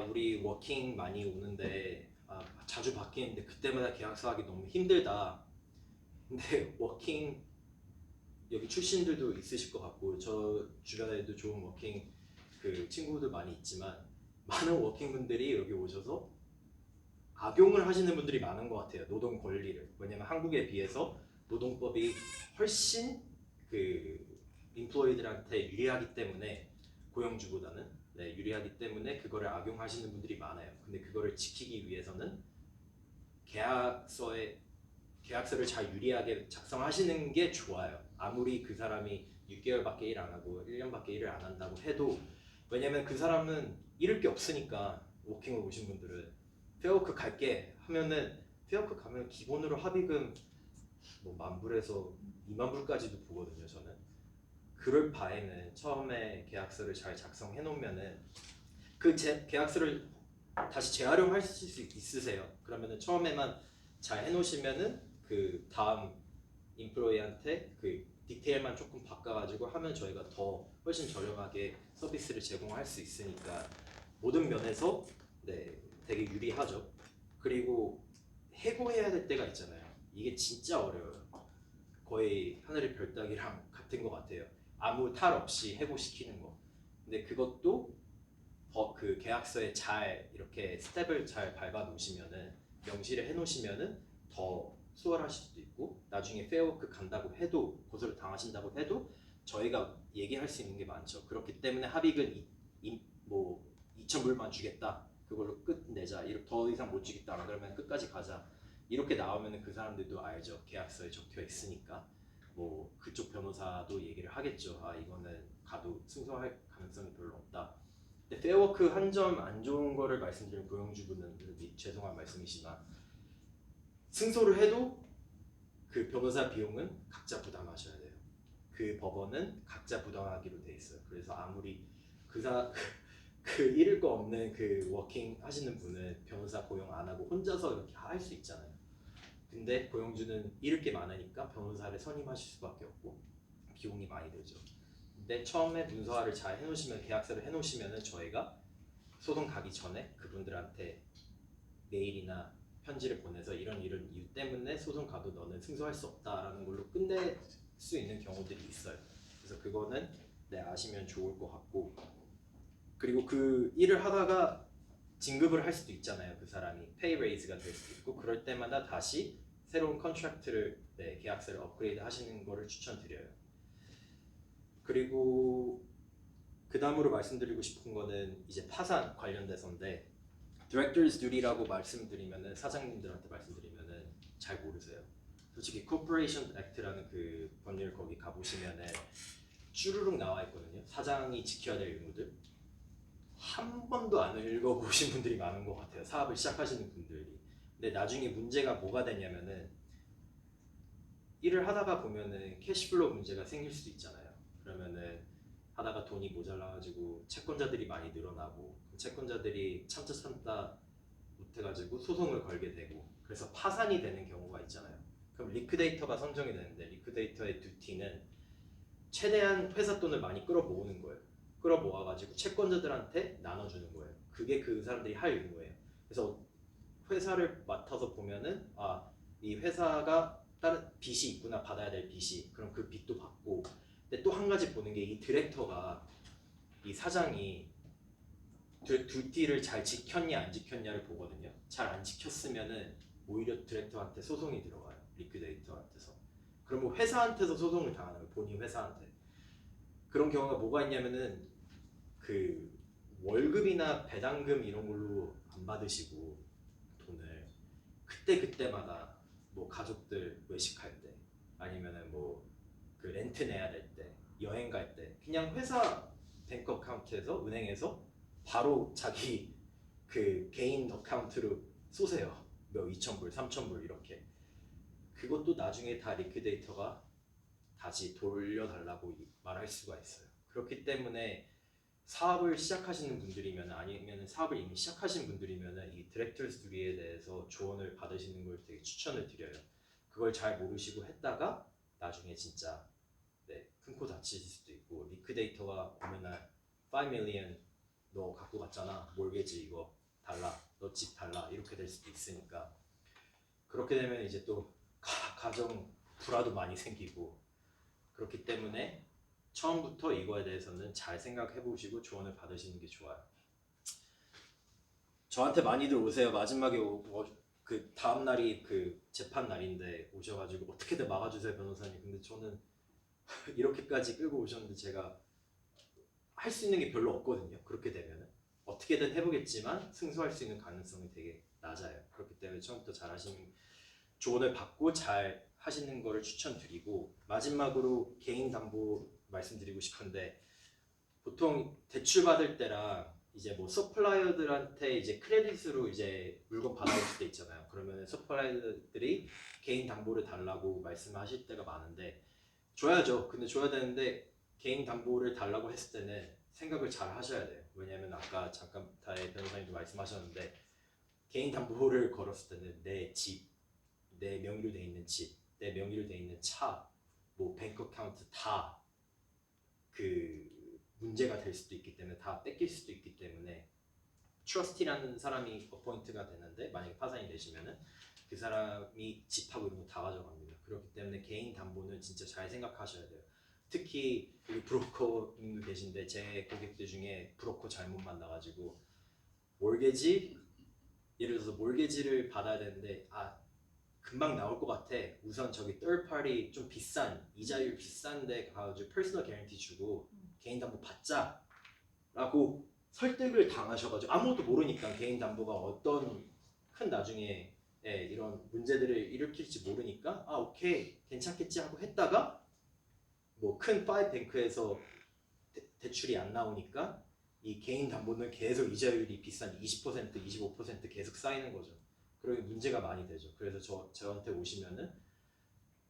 우리 워킹 많이 오는데 자주 바뀌는데 그때마다 계약서 하기 너무 힘들다. 근데 워킹 여기 출신들도 있으실 것 같고 저 주변에도 좋은 워킹 그 친구들 많이 있지만 많은 워킹분들이 여기 오셔서 악용을 하시는 분들이 많은 것 같아요. 노동 권리를. 왜냐면 한국에 비해서 노동법이 훨씬 그 인플로이들한테 유리하기 때문에 고용주보다는 유리하기 때문에 그거를 악용하시는 분들이 많아요. 근데 그거를 지키기 위해서는 계약서를 잘 유리하게 작성하시는 게 좋아요. 아무리 그 사람이 6개월밖에 일 안 하고 1년밖에 일을 안 한다고 해도 왜냐면 그 사람은 잃을 게 없으니까 워킹을 오신 분들은 페어워크 갈게 하면은 페어워크 가면 기본으로 합의금 뭐 10,000불에서 20,000불까지도 보거든요. 저는 그럴 바에는 처음에 계약서를 잘 작성해 놓으면은 계약서를 다시 재활용할 수 있으세요. 그러면은 처음에만 잘 해놓으시면은 그 다음 인플로이한테 그 디테일만 조금 바꿔가지고 하면 저희가 더 훨씬 저렴하게 서비스를 제공할 수 있으니까 모든 면에서 네 되게 유리하죠. 그리고 해고해야 될 때가 있잖아요. 이게 진짜 어려워요. 거의 하늘의 별 따기랑 같은 것 같아요. 아무 탈 없이 해고시키는 거. 근데 그것도 그 계약서에 잘 이렇게 스텝을 잘 밟아 놓으시면은 명시를 해 놓으시면은 더 수월하실 수도 있고 나중에 페어워크 간다고 해도 고소를 당하신다고 해도 저희가 얘기할 수 있는 게 많죠. 그렇기 때문에 합의금 뭐 2,000불만 주겠다. 그걸로 끝내자. 이렇게 더 이상 못 주겠다. 그러면 끝까지 가자. 이렇게 나오면은 그 사람들도 알죠. 계약서에 적혀 있으니까. 뭐 그쪽 변호사도 얘기를 하겠죠. 아 이거는 가도 승소할 가능성이 별로 없다. 근데 페어워크 한 점 안 좋은 거를 말씀드린 고용주분은 죄송한 말씀이지만 승소를 해도 그 변호사 비용은 각자 부담하셔야 돼요. 그 법원은 각자 부담하기로 돼 있어요. 그래서 아무리 그 잃을 거 없는 그 워킹 하시는 분은 변호사 고용 안 하고 혼자서 이렇게 할 수 있잖아요. 근데 고용주는 잃을 게 많으니까 변호사를 선임하실 수밖에 없고 비용이 많이 들죠. 근데 처음에 문서화를 잘 해놓으시면 계약서를 해놓으시면은 저희가 소송 가기 전에 그분들한테 메일이나 편지를 보내서 이런 이유 때문에 소송 가도 너는 승소할 수 없다라는 걸로 끝낼 수 있는 경우들이 있어요. 그래서 그거는 네, 아시면 좋을 것 같고 그리고 그 일을 하다가 진급을 할 수도 있잖아요. 그 사람이 페이 레이즈가 될 수도 있고 그럴 때마다 다시 새로운 컨트랙트를 네, 계약서를 업그레이드 하시는 거를 추천드려요. 그리고 그 다음으로 말씀드리고 싶은 거는 이제 파산 관련돼서인데 Director's Duty라고 말씀드리면은 사장님들한테 말씀드리면은 잘 모르세요. 솔직히 Corporation Act라는 그 법률 거기 가보시면은 쭈루룩 나와 있거든요. 사장이 지켜야 될 의무들 한 번도 안 읽어보신 분들이 많은 것 같아요. 사업을 시작하시는 분들이. 근데 나중에 문제가 뭐가 되냐면은 일을 하다가 보면은 캐시플로우 문제가 생길 수도 있잖아요. 그러면은 하다가 돈이 모자라가지고 채권자들이 많이 늘어나고 채권자들이 참다 못해가지고 소송을 걸게 되고 그래서 파산이 되는 경우가 있잖아요. 그럼 리크데이터가 선정이 되는데 리크데이터의 듀티는 최대한 회사 돈을 많이 끌어모으는 거예요. 끌어모아가지고 채권자들한테 나눠주는 거예요. 그게 그 사람들이 할 의무예요. 그래서 회사를 맡아서 보면은 이 회사가 다른 빚이 있구나 받아야 될 빚이 그럼 그 빚도 받고 근데 또 한 가지 보는 게 이 디렉터가 이 사장이 듀티를 잘 지켰냐 안 지켰냐를 보거든요. 잘 안 지켰으면은 오히려 디렉터한테 소송이 들어가요. 리퀴데이터한테서. 그럼 뭐 회사한테서 소송을 당하는 거예요. 본인 회사한테. 그런 경우가 뭐가 있냐면은 그 월급이나 배당금 이런 걸로 안 받으시고 돈을 그때마다 뭐 가족들 외식할 때 아니면은 뭐 그 렌트 내야 될 때 여행 갈 때 그냥 회사 뱅크 어카운트에서 은행에서 바로 자기 그 개인 어카운트로 쏘세요. 몇 2,000불, 3,000불 이렇게. 그것도 나중에 다 리퀴데이터가 다시 돌려달라고 말할 수가 있어요. 그렇기 때문에 사업을 시작하시는 분들이면 아니면 사업을 이미 시작하신 분들이면 이 디렉터스 듀티에 대해서 조언을 받으시는 걸 되게 추천을 드려요. 그걸 잘 모르시고 했다가 나중에 진짜 네, 큰 코 다치실 수도 있고 리퀴데이터가 어느 날 5 million 너 갖고 갔잖아 몰게지 이거 달라 너 집 달라 이렇게 될 수도 있으니까 그렇게 되면 이제 또 가정 불화도 많이 생기고 그렇기 때문에 처음부터 이거에 대해서는 잘 생각해 보시고 조언을 받으시는 게 좋아요. 저한테 많이들 오세요. 마지막에 그 다음 날이 그 재판 날인데 오셔가지고 어떻게든 막아주세요 변호사님. 근데 저는 이렇게까지 끌고 오셨는데 제가 할 수 있는 게 별로 없거든요. 그렇게 되면은 어떻게든 해보겠지만 승소할 수 있는 가능성이 되게 낮아요. 그렇기 때문에 처음부터 잘 하시는 조언을 받고 잘 하시는 거를 추천드리고 마지막으로 개인 담보 말씀드리고 싶은데 보통 대출 받을 때랑 이제 뭐 서플라이어들한테 이제 크레딧으로 이제 물건 받아올 때 있잖아요. 그러면 서플라이어들이 개인 담보를 달라고 말씀하실 때가 많은데 줘야죠. 근데 줘야 되는데 개인 담보를 달라고 했을 때는 생각을 잘 하셔야 돼요. 왜냐하면 아까 잠깐 다혜 변호사님도 말씀하셨는데 개인 담보를 걸었을 때는 내 집, 내 명의로 돼 있는 집, 내 명의로 돼 있는 차, 뭐 뱅크 어카운트 다 그 문제가 될 수도 있기 때문에 다 뺏길 수도 있기 때문에 트러스티라는 사람이 어포인트가 되는데 만약에 파산이 되시면은 그 사람이 집하고 이런 거 다 가져갑니다. 그렇기 때문에 개인 담보는 진짜 잘 생각하셔야 돼요. 특히 여기 브로커님도 계신데 제 고객들 중에 브로커 잘못 만나가지고 몰개지 예를 들어서 몰개지를 받아야 되는데 금방 나올 것 같아. 우선 저기 third party 좀 비싼 이자율 비싼데 가가지고 personal guarantee 주고 개인 담보 받자라고 설득을 당하셔가지고 아무것도 모르니까 개인 담보가 어떤 큰 나중에 이런 문제들을 일으킬지 모르니까 오케이 괜찮겠지 하고 했다가 뭐 큰 5뱅크에서 대출이 안 나오니까 이 개인 담보는 계속 이자율이 비싼 20%, 25% 계속 쌓이는 거죠. 그러게 문제가 많이 되죠. 그래서 저한테 오시면은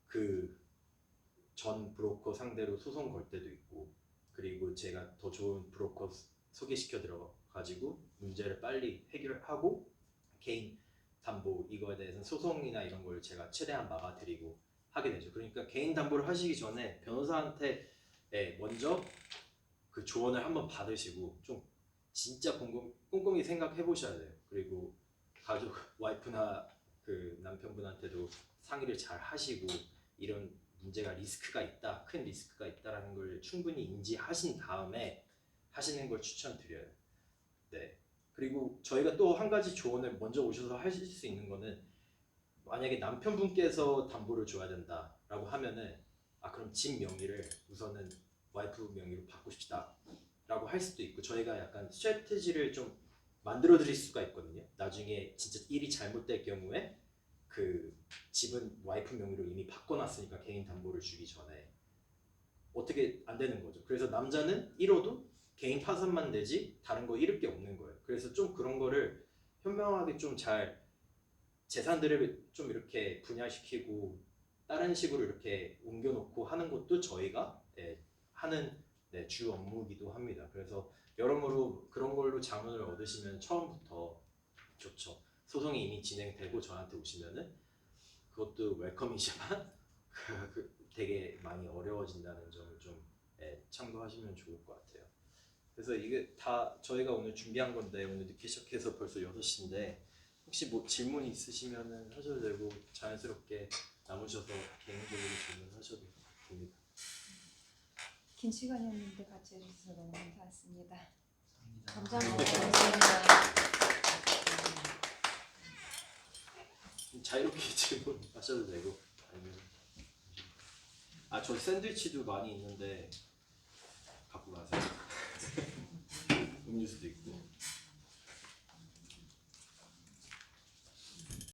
그 전 브로커 상대로 소송 걸 때도 있고 그리고 제가 더 좋은 브로커 소개시켜 들어가지고 문제를 빨리 해결하고 개인 담보 이거에 대해서는 소송이나 이런 걸 제가 최대한 막아드리고 하게 되죠. 그러니까 개인 담보를 하시기 전에 변호사한테 먼저 그 조언을 한번 받으시고 좀 진짜 꼼꼼히 생각해 보셔야 돼요. 그리고 가족 와이프나 그 남편분한테도 상의를 잘 하시고 이런 문제가 리스크가 있다, 큰 리스크가 있다라는 걸 충분히 인지하신 다음에 하시는 걸 추천드려요. 네. 그리고 저희가 또 한 가지 조언을 먼저 오셔서 하실 수 있는 거는 만약에 남편분께서 담보를 줘야 된다라고 하면은 그럼 집 명의를 우선은 와이프 명의로 바꾸십시다 라고 할 수도 있고 저희가 약간 스트래티지를 좀 만들어 드릴 수가 있거든요. 나중에 진짜 일이 잘못될 경우에 그 집은 와이프 명의로 이미 바꿔놨으니까 개인 담보를 주기 전에 어떻게 안 되는 거죠. 그래서 남자는 잃어도 개인 파산만 되지 다른 거 잃을 게 없는 거예요. 그래서 좀 그런 거를 현명하게 좀 잘 재산들을 좀 이렇게 분야시키고 다른 식으로 이렇게 옮겨놓고 하는 것도 저희가 하는 주 업무이기도 합니다. 그래서 여러모로 그런 걸로 자문을 얻으시면 처음부터 좋죠. 소송이 이미 진행되고 저한테 오시면은 그것도 웰컴이지만 되게 많이 어려워진다는 점을 좀 참고하시면 좋을 것 같아요. 그래서 이게 다 저희가 오늘 준비한 건데 오늘 늦게 시작해서 벌써 6시인데 혹시 뭐 질문 있으시면은 하셔도 되고 자연스럽게 남으셔서 개인적으로 질문하셔도 됩니다. 긴 시간이었는데 같이 해주셔서 너무 감사했습니다. 감사합니다. 자유롭게 질문하셔도 되고 아니면 저 샌드위치도 많이 있는데 갖고 가세요. 음료수도 있고.